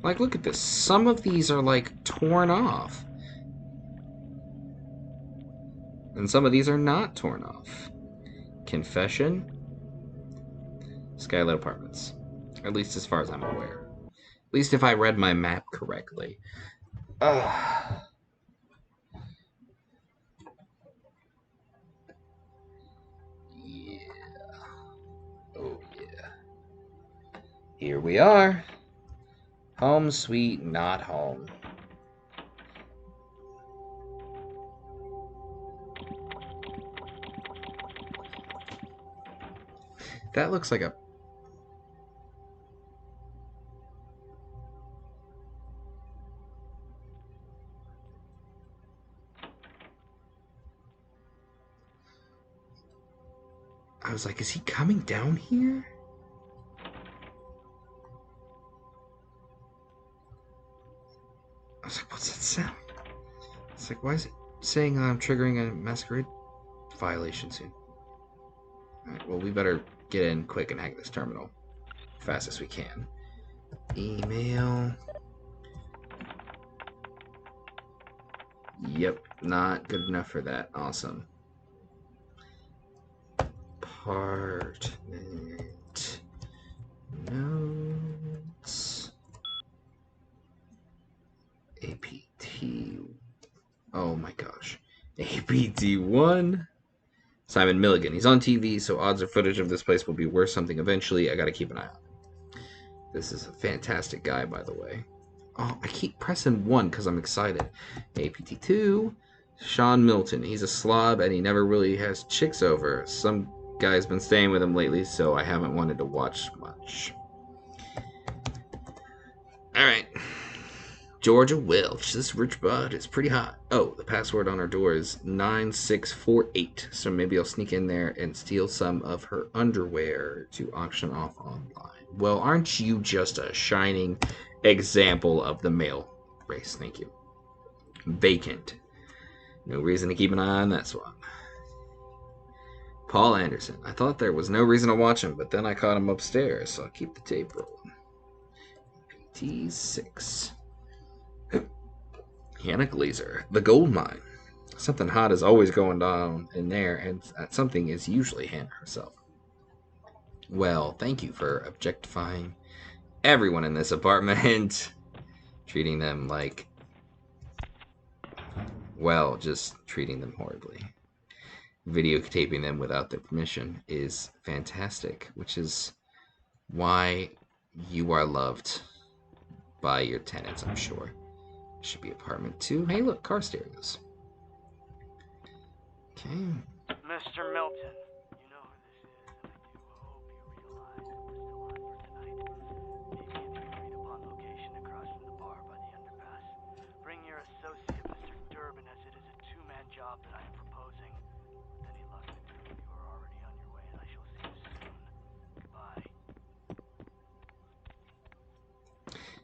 Like, look at this. Some of these are, like, torn off. And some of these are not torn off. Confession. Skylight Apartments. At least as far as I'm aware. At least if I read my map correctly. Ugh. Yeah. Oh, yeah. Here we are. Home sweet, not home. That looks like a... I was like, is he coming down here? I was like, what's that sound? It's like, why is it saying I'm triggering a Masquerade violation soon? Alright, well, we better get in quick and hack this terminal as fast as we can. Email. Yep, not good enough for that. Awesome. Apartment notes. APT. Oh my gosh. APT1. Simon Milligan. He's on TV, so odds or footage of this place will be worth something eventually. I gotta keep an eye on him. This is a fantastic guy, by the way. Oh, I keep pressing 1 because I'm excited. APT2. Sean Milton. He's a slob and he never really has chicks over. Some guy's been staying with him lately, so I haven't wanted to watch much. Alright. Georgia Welch. This rich bud is pretty hot. Oh, the password on her door is 9648. So maybe I'll sneak in there and steal some of her underwear to auction off online. Well, aren't you just a shining example of the male race? Thank you. Vacant. No reason to keep an eye on that one. Paul Anderson. I thought there was no reason to watch him, but then I caught him upstairs, so I'll keep the tape rolling. PT6. Hannah Glazer. The gold mine. Something hot is always going down in there, and that something is usually Hannah herself. Well, thank you for objectifying everyone in this apartment. Treating them like... well, just treating them horribly. Videotaping them without their permission is fantastic, which is why you are loved by your tenants, I'm sure. Should be apartment 2. Hey, look, car stereos. Okay. Mr. Milton, you know who this is, and I do hope you realize we're still on for tonight. Maybe if you agreed upon location across from the bar by the underpass. Bring your associate, Mr. Durbin, as it is a two-man job that I am proposing. With any luck, the two of you are already on your way, and I shall see you soon. Bye.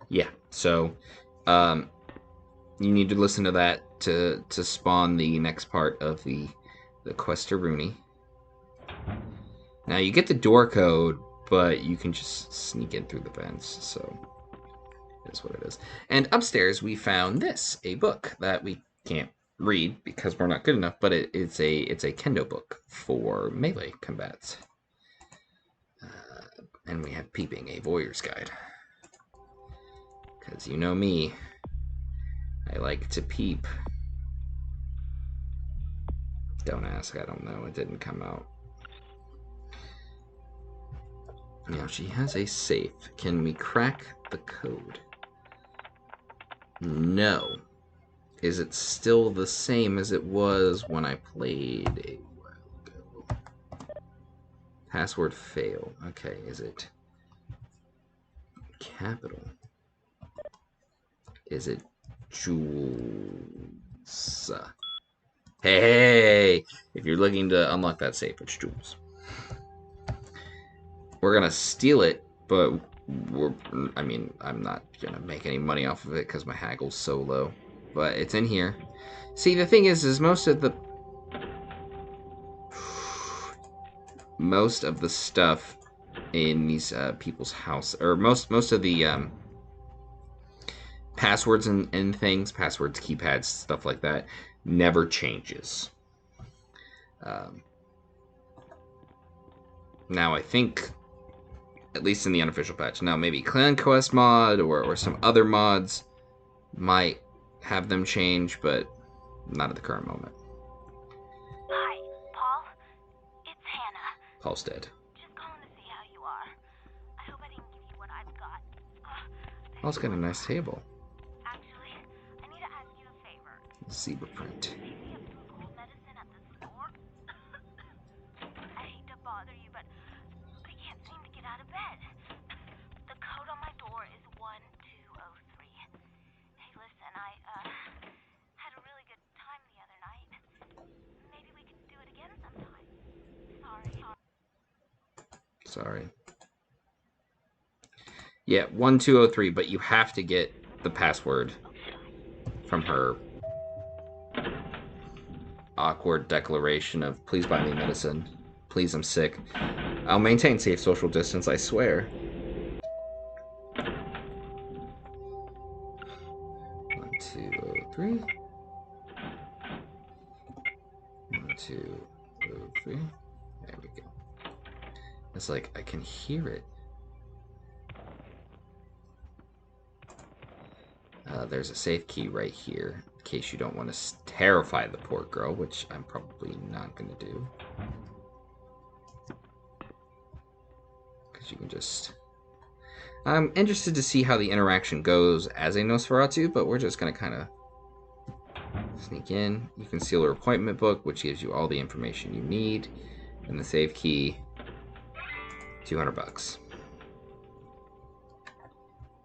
Yeah, so, you need to listen to that to spawn the next part of the Questaruni. Now, you get the door code, but you can just sneak in through the vents, so that's what it is. And upstairs, we found this, a book that we can't read because we're not good enough, but it's a kendo book for melee combats. And we have Peeping, a Voyeur's Guide. Because you know me, I like to peep. Don't ask, I don't know, it didn't come out. Now she has a safe. Can we crack the code? No. Is it still the same as it was when I played a while ago? Password fail. Okay, is it capital? Is it Jules? Hey! If you're looking to unlock that safe, it's Jules. We're gonna steal it, but I'm not gonna make any money off of it because my haggle's so low. But it's in here. See, the thing is most of the stuff in these people's house, or most of the passwords and things, passwords, keypads, stuff like that, never changes. Now, I think, at least in the unofficial patch, now maybe Clan Quest mod or some other mods might have them change, but not at the current moment. Hi, Paul. It's Hannah. Paul's dead. Just calling to see how you are. I hope I didn't give you what I've got. Paul's got a nice table. Actually, I need to ask you a favor. Zebra print. Do you see a blue cold medicine at the store? I hate to bother you, but I can't seem to get out of bed. The code on my door is 1203. Hey, listen, I had a really good time the other night. Maybe we could do it again sometime. Sorry. Yeah, 1203, but you have to get the password from her awkward declaration of, please buy me medicine. Please, I'm sick. I'll maintain safe social distance, I swear. 1203. 1203. There we go. It's like, I can hear it. There's a safe key right here, in case you don't want to terrify the poor girl, which I'm probably not going to do. Because you can just... I'm interested to see how the interaction goes as a Nosferatu, but we're just going to kind of sneak in. You can seal her appointment book, which gives you all the information you need. And the save key, $200.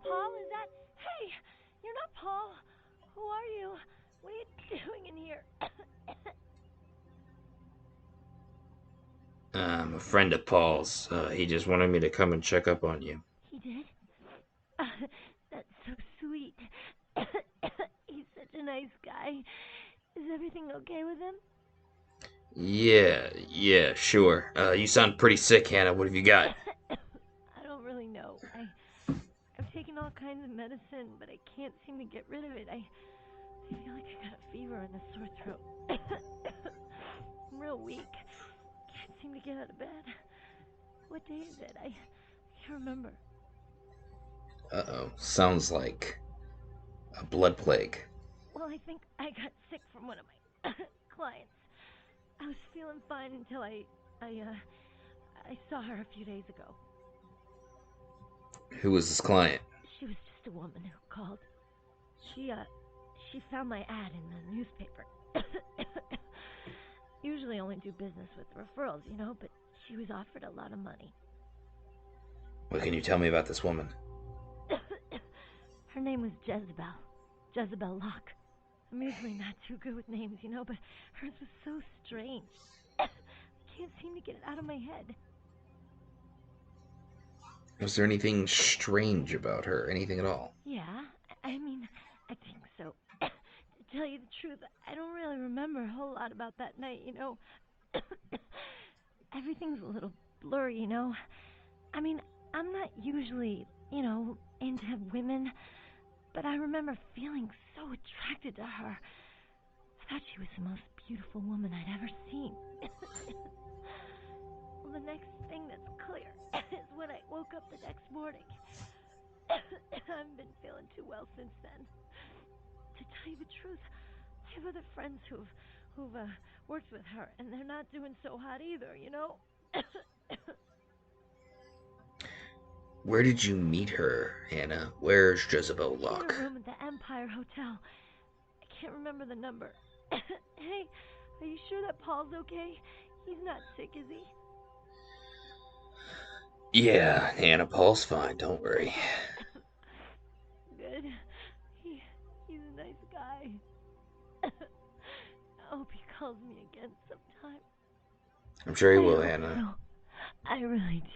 Paul, is that... Hey, you're not Paul. Who are you? What are you doing in here? I'm a friend of Paul's. He just wanted me to come and check up on you. He did? That's so sweet. He's such a nice guy. Is everything okay with him? Yeah, sure. You sound pretty sick, Hannah. What have you got? I don't really know. I've taken all kinds of medicine, but I can't seem to get rid of it. I feel like I got a fever and a sore throat. I'm real weak. Can't seem to get out of bed. What day is it? I can't remember. Uh-oh. Sounds like a blood plague. Well, I think I got sick from one of my clients. I was feeling fine until I saw her a few days ago. Who was this client? She was just a woman who called. She found my ad in the newspaper. Usually only do business with referrals, you know, but she was offered a lot of money. What can you tell me about this woman? Her name was Jezebel. Jezebel Locke. I'm usually not too good with names, you know, but hers was so strange. I can't seem to get it out of my head. Was there anything strange about her? Anything at all? Yeah, I mean, I think so. To tell you the truth, I don't really remember a whole lot about that night, you know. Everything's a little blurry, you know. I mean, I'm not usually, you know, into women, but I remember feeling so attracted to her. I thought she was the most beautiful woman I'd ever seen. Well, the next thing that's clear is when I woke up the next morning. I haven't been feeling too well since then. To tell you the truth, I have other friends who've worked with her, and they're not doing so hot either, you know? Where did you meet her, Hannah? Where's Jezebel She Locke? had a room at the Empire Hotel. I can't remember the number. Hey, are you sure that Paul's okay? He's not sick, is he? Yeah, Hannah, Paul's fine. Don't worry. Good. He's a nice guy. I hope he calls me again sometime. I'm sure he will, hope Hannah. So. I really do.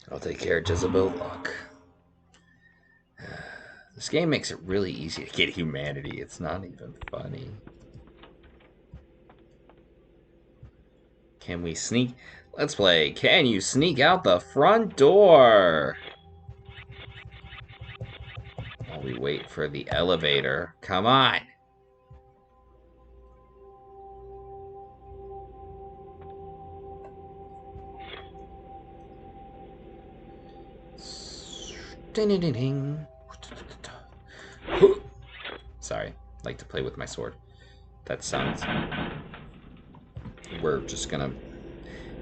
I'll take care of Jezebel Locke. This game makes it really easy to get humanity. It's not even funny. Can we sneak? Let's play. Can you sneak out the front door? While we wait for the elevator. Come on. Ding-ding-ding-ding. Sorry, I like to play with my sword. That sounds... We're just gonna...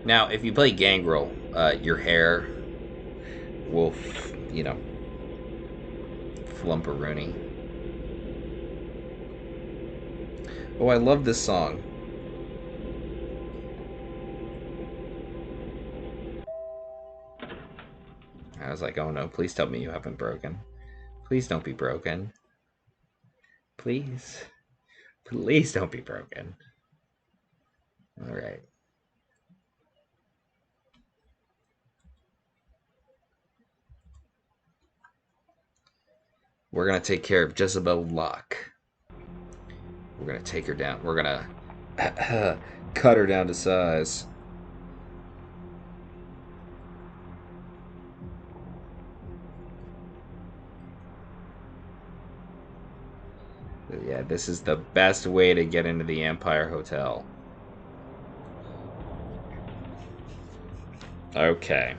Now, if you play Gangrel, your hair will, you know, flump-a-rooney. Oh, I love this song. I was like, oh no, please tell me you haven't broken. Please don't be broken. Please. Please don't be broken. Alright. We're gonna take care of Jezebel Locke. We're gonna take her down. We're gonna cut her down to size. Yeah, this is the best way to get into the Empire Hotel. Okay.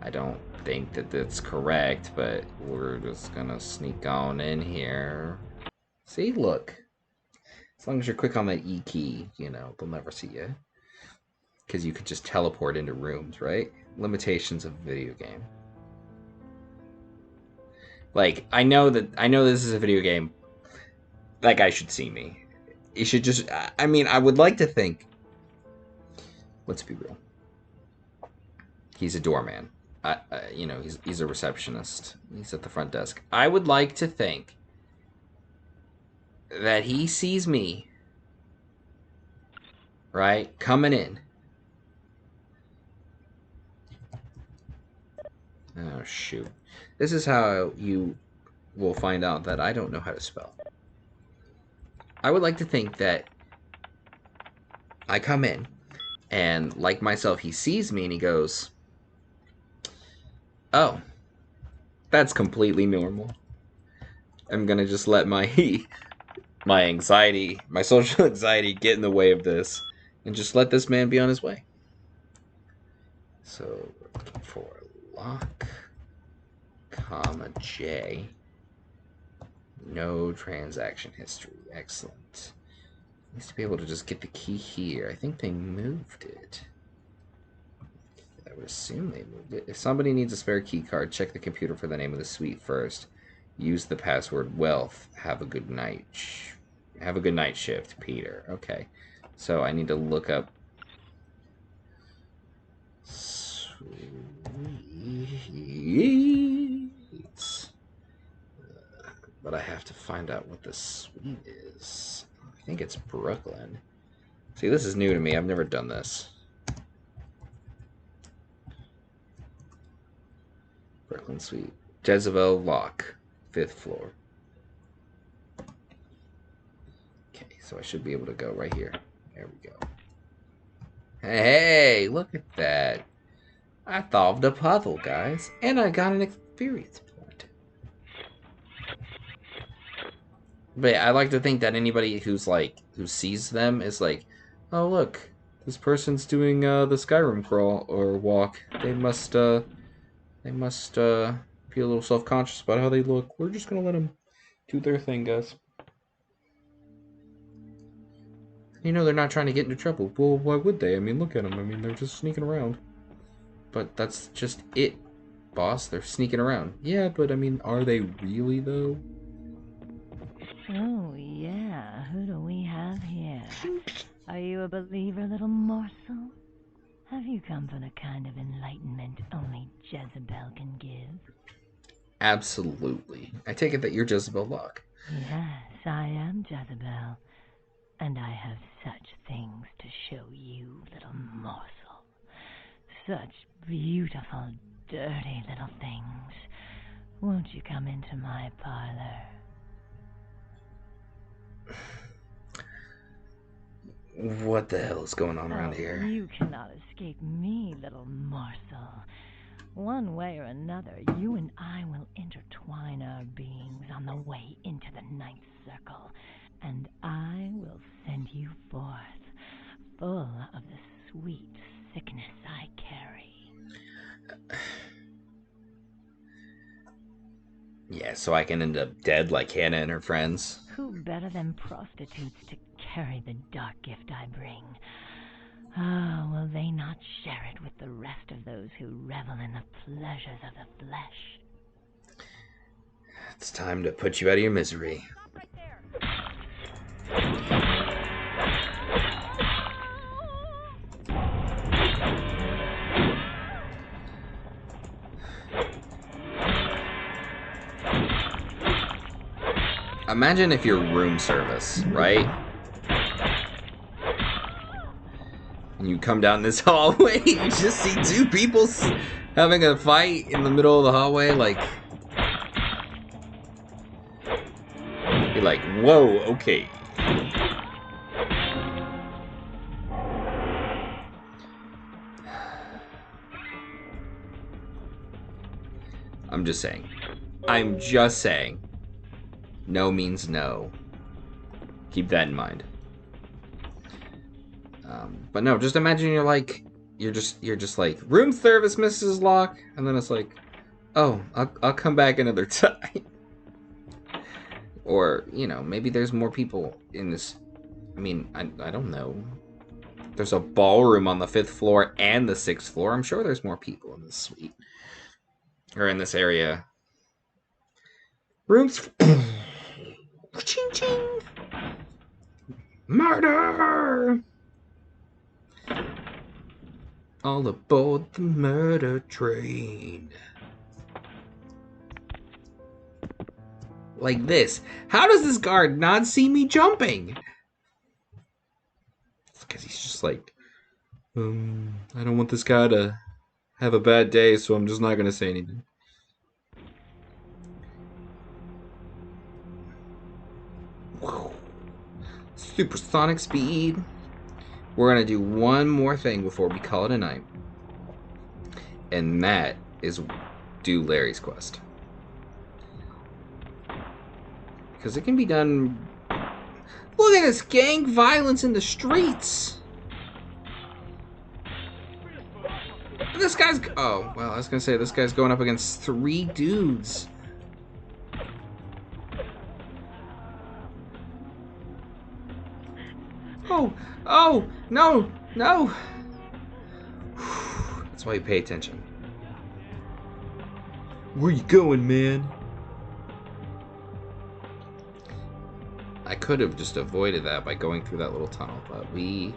I don't think that that's correct, but we're just gonna sneak on in here. See, look. As long as you're quick on that E key, you know, they'll never see you. Because you could just teleport into rooms, right? Limitations of a video game. Like, I know this is a video game, that guy should see me. He should just, I mean, I would like to think, let's be real. He's a doorman. You know, he's a receptionist. He's at the front desk. I would like to think that he sees me, right, coming in. Oh, shoot. This is how you will find out that I don't know how to spell. I would like to think that I come in, and like myself, he sees me and he goes, oh, that's completely normal. I'm gonna just let my my anxiety, my social anxiety, get in the way of this, and just let this man be on his way. So we're looking for lock, comma J. No transaction history. Excellent. Needs to be able to just get the key here. I think they moved it. I would assume they moved it. If somebody needs a spare key card, check the computer for the name of the suite first. Use the password wealth. Have a good night. Have a good night shift, Peter. Okay. So I need to look up suites. But I have to find out what the suite is. I think it's Brooklyn. See, this is new to me. I've never done this. Brooklyn Suite. Jezebel Lock. 5th floor. Okay, so I should be able to go right here. There we go. Hey, look at that. I solved a puzzle, guys. And I got an experience point. But yeah, I like to think that anybody who sees them is like, oh look, this person's doing the Skyrim crawl or walk. They must be a little self-conscious about how they look. We're just gonna let them do their thing, guys. You know, they're not trying to get into trouble. Well, why would they? I mean, look at them. I mean, they're just sneaking around. But that's just it, boss. They're sneaking around. Yeah, but I mean, are they really, though? Oh, yeah. Who do we have here? Are you a believer, little morsel? Have you come for the kind of enlightenment only Jezebel can give? Absolutely. I take it that you're Jezebel Locke. Yes, I am Jezebel. And I have such things to show you, little morsel. Such beautiful, dirty little things. Won't you come into my parlor? What the hell is going on around here? You cannot escape me, little morsel. One way or another, you and I will intertwine our beings on the way into the ninth circle, and I will send you forth, full of the sweet sickness I carry. Yeah, so I can end up dead like Hannah and her friends. Who better than prostitutes to carry the dark gift I bring? Ah, will they not share it with the rest of those who revel in the pleasures of the flesh? It's time to put you out of your misery. Stop right there. Imagine if you're room service, right? And you come down this hallway, you just see two people having a fight in the middle of the hallway, like... You're like, whoa, okay. I'm just saying. I'm just saying. No means no. Keep that in mind. But no, just imagine you're just like, room service, Mrs. Locke, and then it's like, oh, I'll come back another time. Or, you know, maybe there's more people in this. I mean, I don't know. There's a ballroom on the 5th floor and the 6th floor. I'm sure there's more people in this suite. Or in this area. Rooms. Ching ching. Murder! All aboard the murder train. Like this. How does this guard not see me jumping? Because he's just like, I don't want this guy to have a bad day, so I'm just not going to say anything. Supersonic speed. We're going to do one more thing before we call it a night. And that is do Larry's quest. Because it can be done... Look at this gang violence in the streets! This guy's... Oh, well, I was going to say, this guy's going up against 3 dudes. Oh, no, no. That's why you pay attention. Where you going, man? I could have just avoided that by going through that little tunnel, but we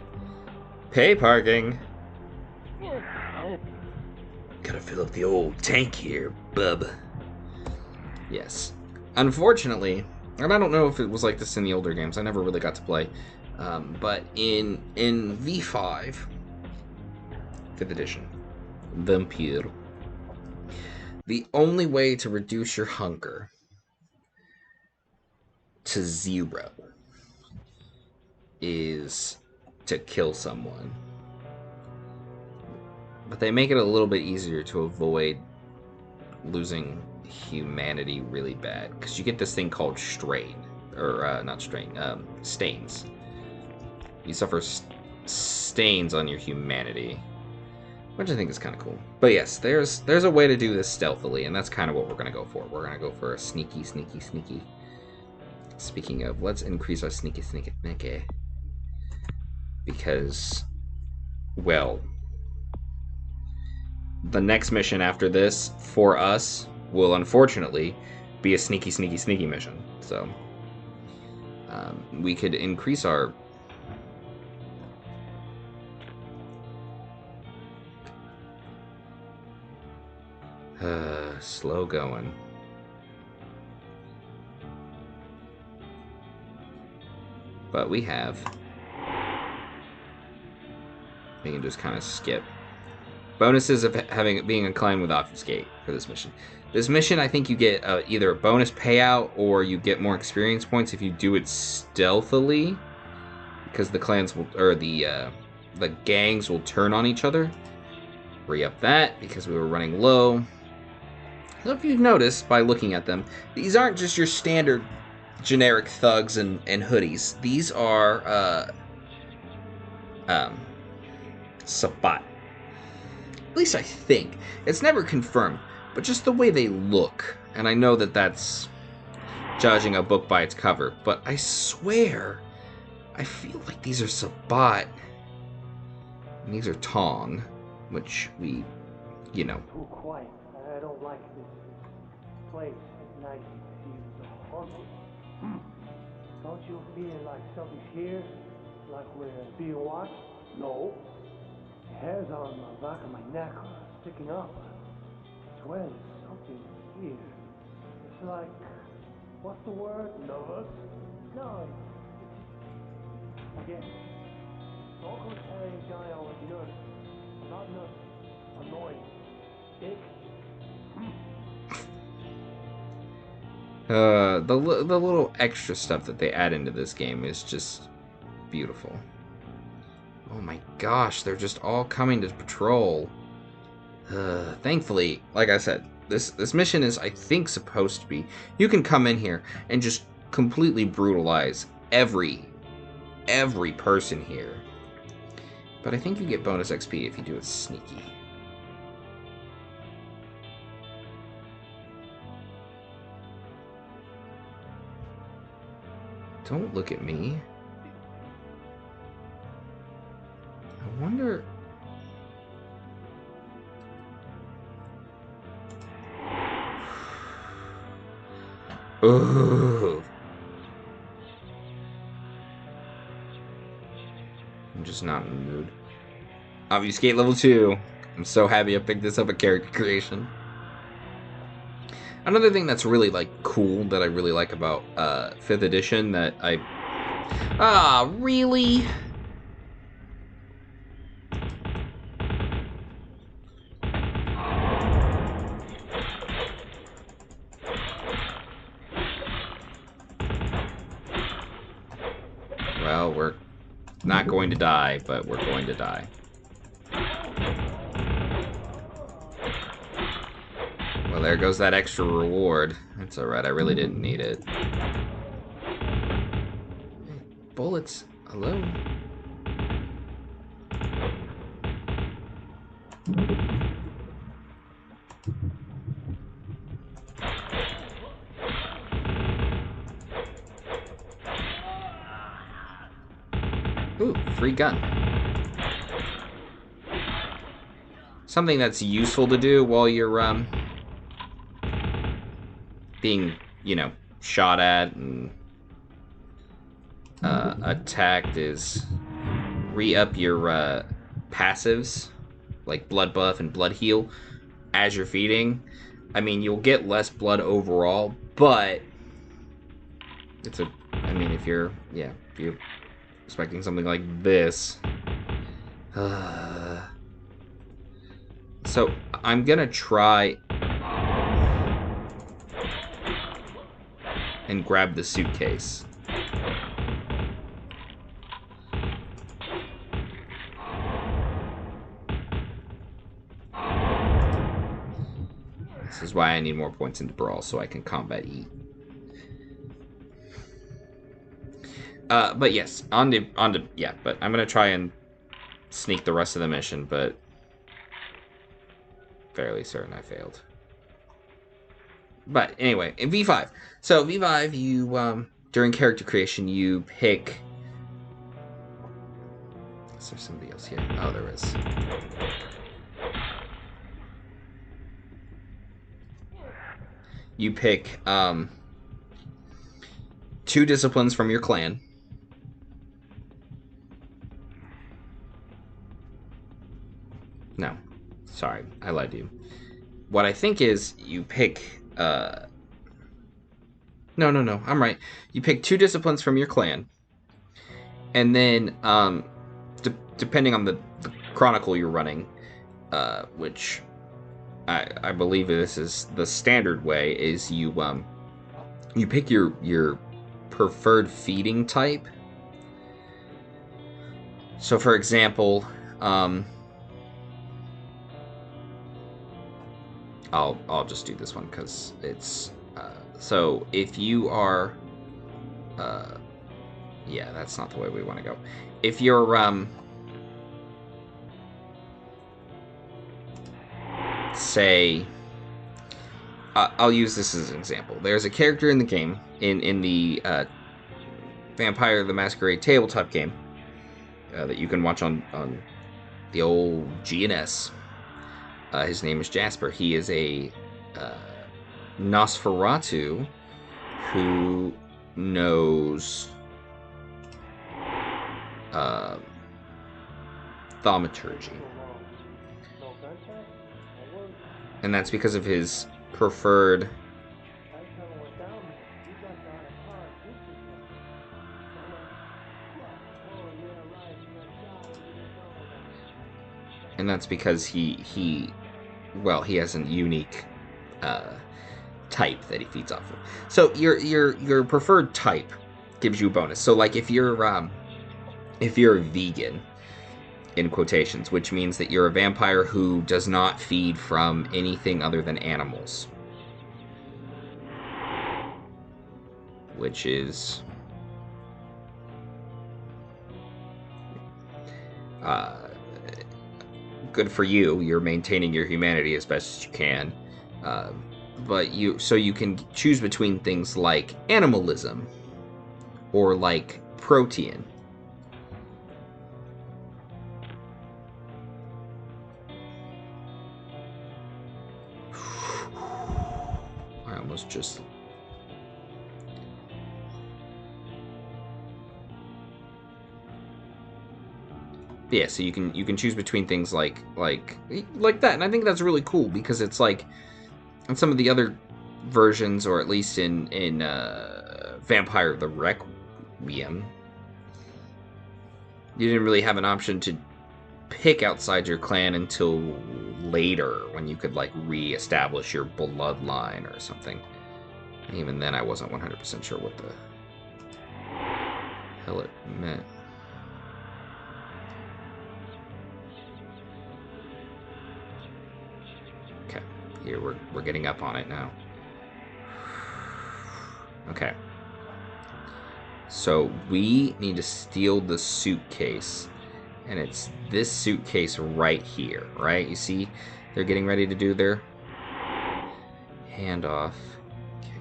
pay parking. Gotta fill up the old tank here, bub. Yes. Unfortunately, and I don't know if it was like this in the older games. I never really got to play. But in V5, 5th edition, Vampire, the only way to reduce your hunger to 0 is to kill someone. But they make it a little bit easier to avoid losing humanity really bad, because you get this thing called strain, or not strain, stains. You suffer stains on your humanity, which I think is kind of cool. But yes, there's a way to do this stealthily, and that's kind of what we're going to go for. We're going to go for a sneaky. Speaking of, let's increase our sneaky. Because, well, the next mission after this, for us, will unfortunately be a sneaky mission. So, we could increase our... slow going. But we have... We can just kind of skip. Bonuses of being inclined with Obfuscate for this mission. This mission, I think you get either a bonus payout or you get more experience points if you do it stealthily, because the clans will, or the gangs will turn on each other. Re-up that because we were running low. I don't know if you've noticed by looking at them, these aren't just your standard generic thugs and hoodies. These are Sabbat. At least I think. It's never confirmed, but just the way they look. And I know that that's judging a book by its cover, but I swear, I feel like these are Sabbat. And these are Tong, which we, you know. Too quiet. I don't like this place at night. It seems haunted. Don't you feel like something's here? Like we're being watched? No. The hairs on the back of my neck are sticking up. I swear there's something here. It's like, what's the word? Nervous? No. Again. Don't go carrying Johnny on with nervous. Not nervous. Annoying. Dick. The little extra stuff that they add into this game is just beautiful. Oh my gosh, they're just all coming to patrol. Thankfully, like I said, this mission is, I think, supposed to be, you can come in here and just completely brutalize every person here. But I think you get bonus XP if you do it sneaky. Don't look at me. I wonder... Ugh. just not in the mood. Obfuscate level 2. I'm so happy I picked this up at character creation. Another thing that's really, like, cool that I really like about 5th edition that I... Ah, really? Well, we're not going to die, but we're going to die. Well, there goes that extra reward. That's alright, I really didn't need it. Bullets. Hello? Ooh, free gun. Something that's useful to do while you're, being, you know, shot at and attacked is re-up your passives, like blood buff and blood heal, as you're feeding. I mean, you'll get less blood overall, but it's a, I mean, if you're expecting something like this. So, I'm gonna try and grab the suitcase. This is why I need more points into Brawl, so I can combat eat. But yes, yeah, but I'm gonna try and sneak the rest of the mission, but fairly certain I failed. But anyway, in V5. So V5, you, during character creation, you pick... Is there somebody else here? Oh, there is. You pick, 2 disciplines from your clan. No. Sorry, I lied to you. What I think is you pick... No, I'm right. You pick 2 disciplines from your clan. And then, depending on the chronicle you're running, which I believe this is the standard way, is you pick your preferred feeding type. So, for example, I'll just do this one because it's so if you are yeah, that's not the way we want to go. If you're say I'll use this as an example. There's a character in the game in the Vampire the Masquerade tabletop game that you can watch on the old GNS. His name is Jasper. He is a Nosferatu who knows thaumaturgy. And that's because of his preferred and that's because he has a unique type that he feeds off of. So your preferred type gives you a bonus. So like if you're a vegan, in quotations, which means that you're a vampire who does not feed from anything other than animals, which is good for you. You're maintaining your humanity as best as you can, but you can choose between things like animalism or like protean. I almost just... Yeah, so you can choose between things like that, and I think that's really cool because it's like in some of the other versions, or at least in Vampire the Requiem, you didn't really have an option to pick outside your clan until later, when you could like re-establish your bloodline or something. And even then, I wasn't 100% sure what the hell it meant. Okay, here we're getting up on it now. Okay. So we need to steal the suitcase. And it's this suitcase right here, right? You see, they're getting ready to do their handoff. Okay.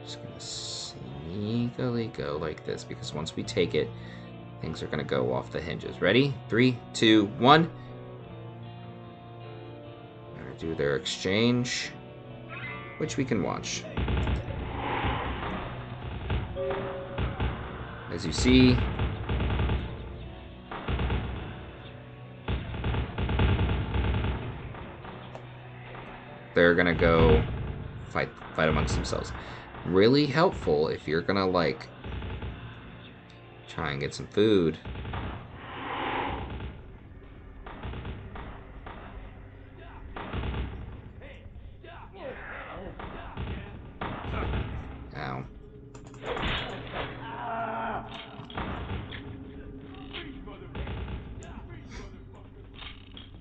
Just gonna sneakily go like this, because once we take it, things are gonna go off the hinges. Ready? 3, 2, 1. They're gonna do their exchange, which we can watch. As you see, they're gonna go fight amongst themselves. Really helpful if you're gonna like try and get some food. Ow.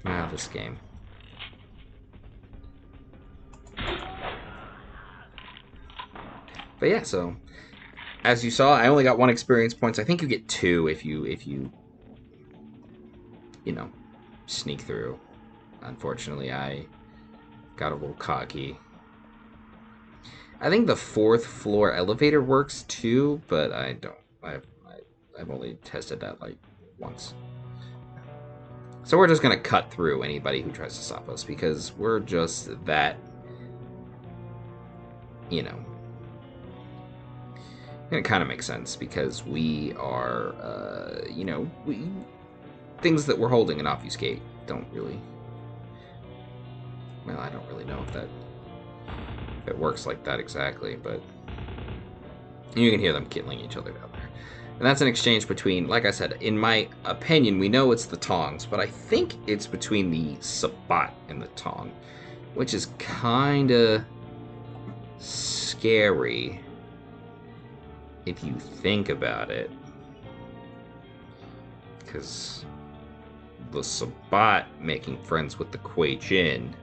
Ah, this game. But yeah, so as you saw, I only got 1 experience points. I think you get 2 if you know, sneak through. Unfortunately, I got a little cocky. I think the 4th floor elevator works too, but I don't. I've only tested that like once. So we're just gonna cut through anybody who tries to stop us, because we're just that, you know. And it kind of makes sense, because we are, you know, things that we're holding in Obfuscate don't really. Well, I don't really know if it works like that exactly, but you can hear them killing each other down there. And that's an exchange between, like I said, in my opinion, we know it's the Tongs, but I think it's between the Sabbat and the Tong, which is kind of scary if you think about it. Because the Sabbat making friends with the Kuei Jin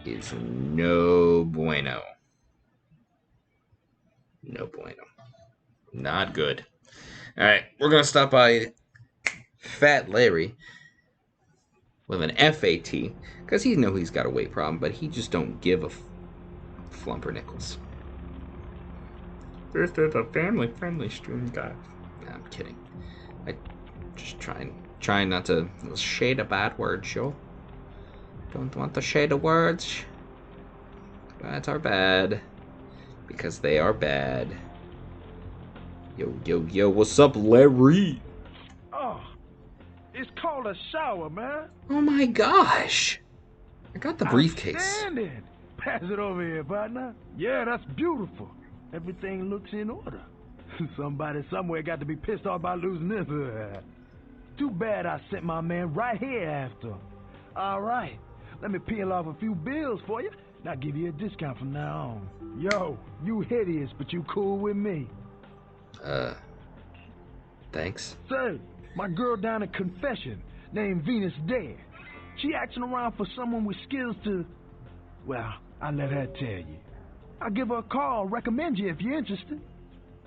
is no bueno. No bueno. Not good. Alright, we're going to stop by Fat Larry with an FAT, because he knows he's got a weight problem, but he just don't give a flumper nickels. This is a family-friendly stream, guys. Nah, I'm kidding. I just trying not to shade a bad word, yo. Don't want to shade the words. Words are bad, because they are bad. Yo, what's up, Larry? Oh, it's called a shower, man. Oh my gosh. I got the briefcase. Outstanding. Pass it over here, partner. Yeah, that's beautiful. Everything looks in order. Somebody somewhere got to be pissed off about losing this. Too bad I sent my man right here after. All right, let me peel off a few bills for you, and I'll give you a discount from now on. Yo, you hideous, but you cool with me. Thanks. Say, my girl down at Confession, named Venus Dare. She asking around for someone with skills to... Well, I'll let her tell you. I'll give her a call, recommend you if you're interested.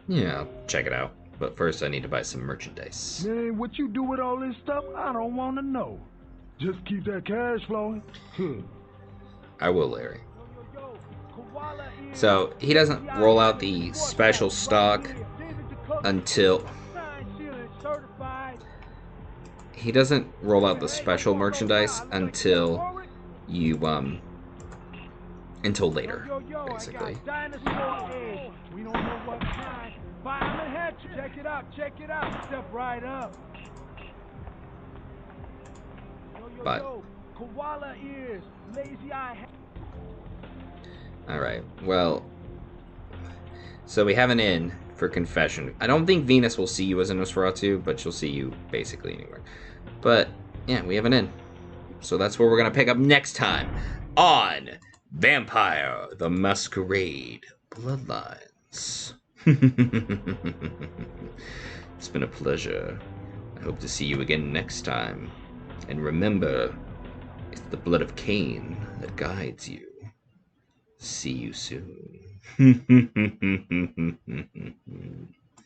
Yeah, I'll check it out. But first I need to buy some merchandise. Man, what you do with all this stuff, I don't want to know. Just keep that cash flowing. I will, Larry. So, he doesn't roll out the special stock until... He doesn't roll out the special merchandise until you, until later, basically. Fireman Hatch, check it out, step right up. But Koala ears, lazy eye. alright, well, so we have an in for confession. I don't think Venus will see you as a Nosferatu, but she'll see you basically anywhere. But yeah, we have an in. So that's where we're gonna pick up next time on Vampire the Masquerade Bloodlines. It's been a pleasure. I hope to see you again next time. And remember, it's the blood of Cain that guides you. See you soon.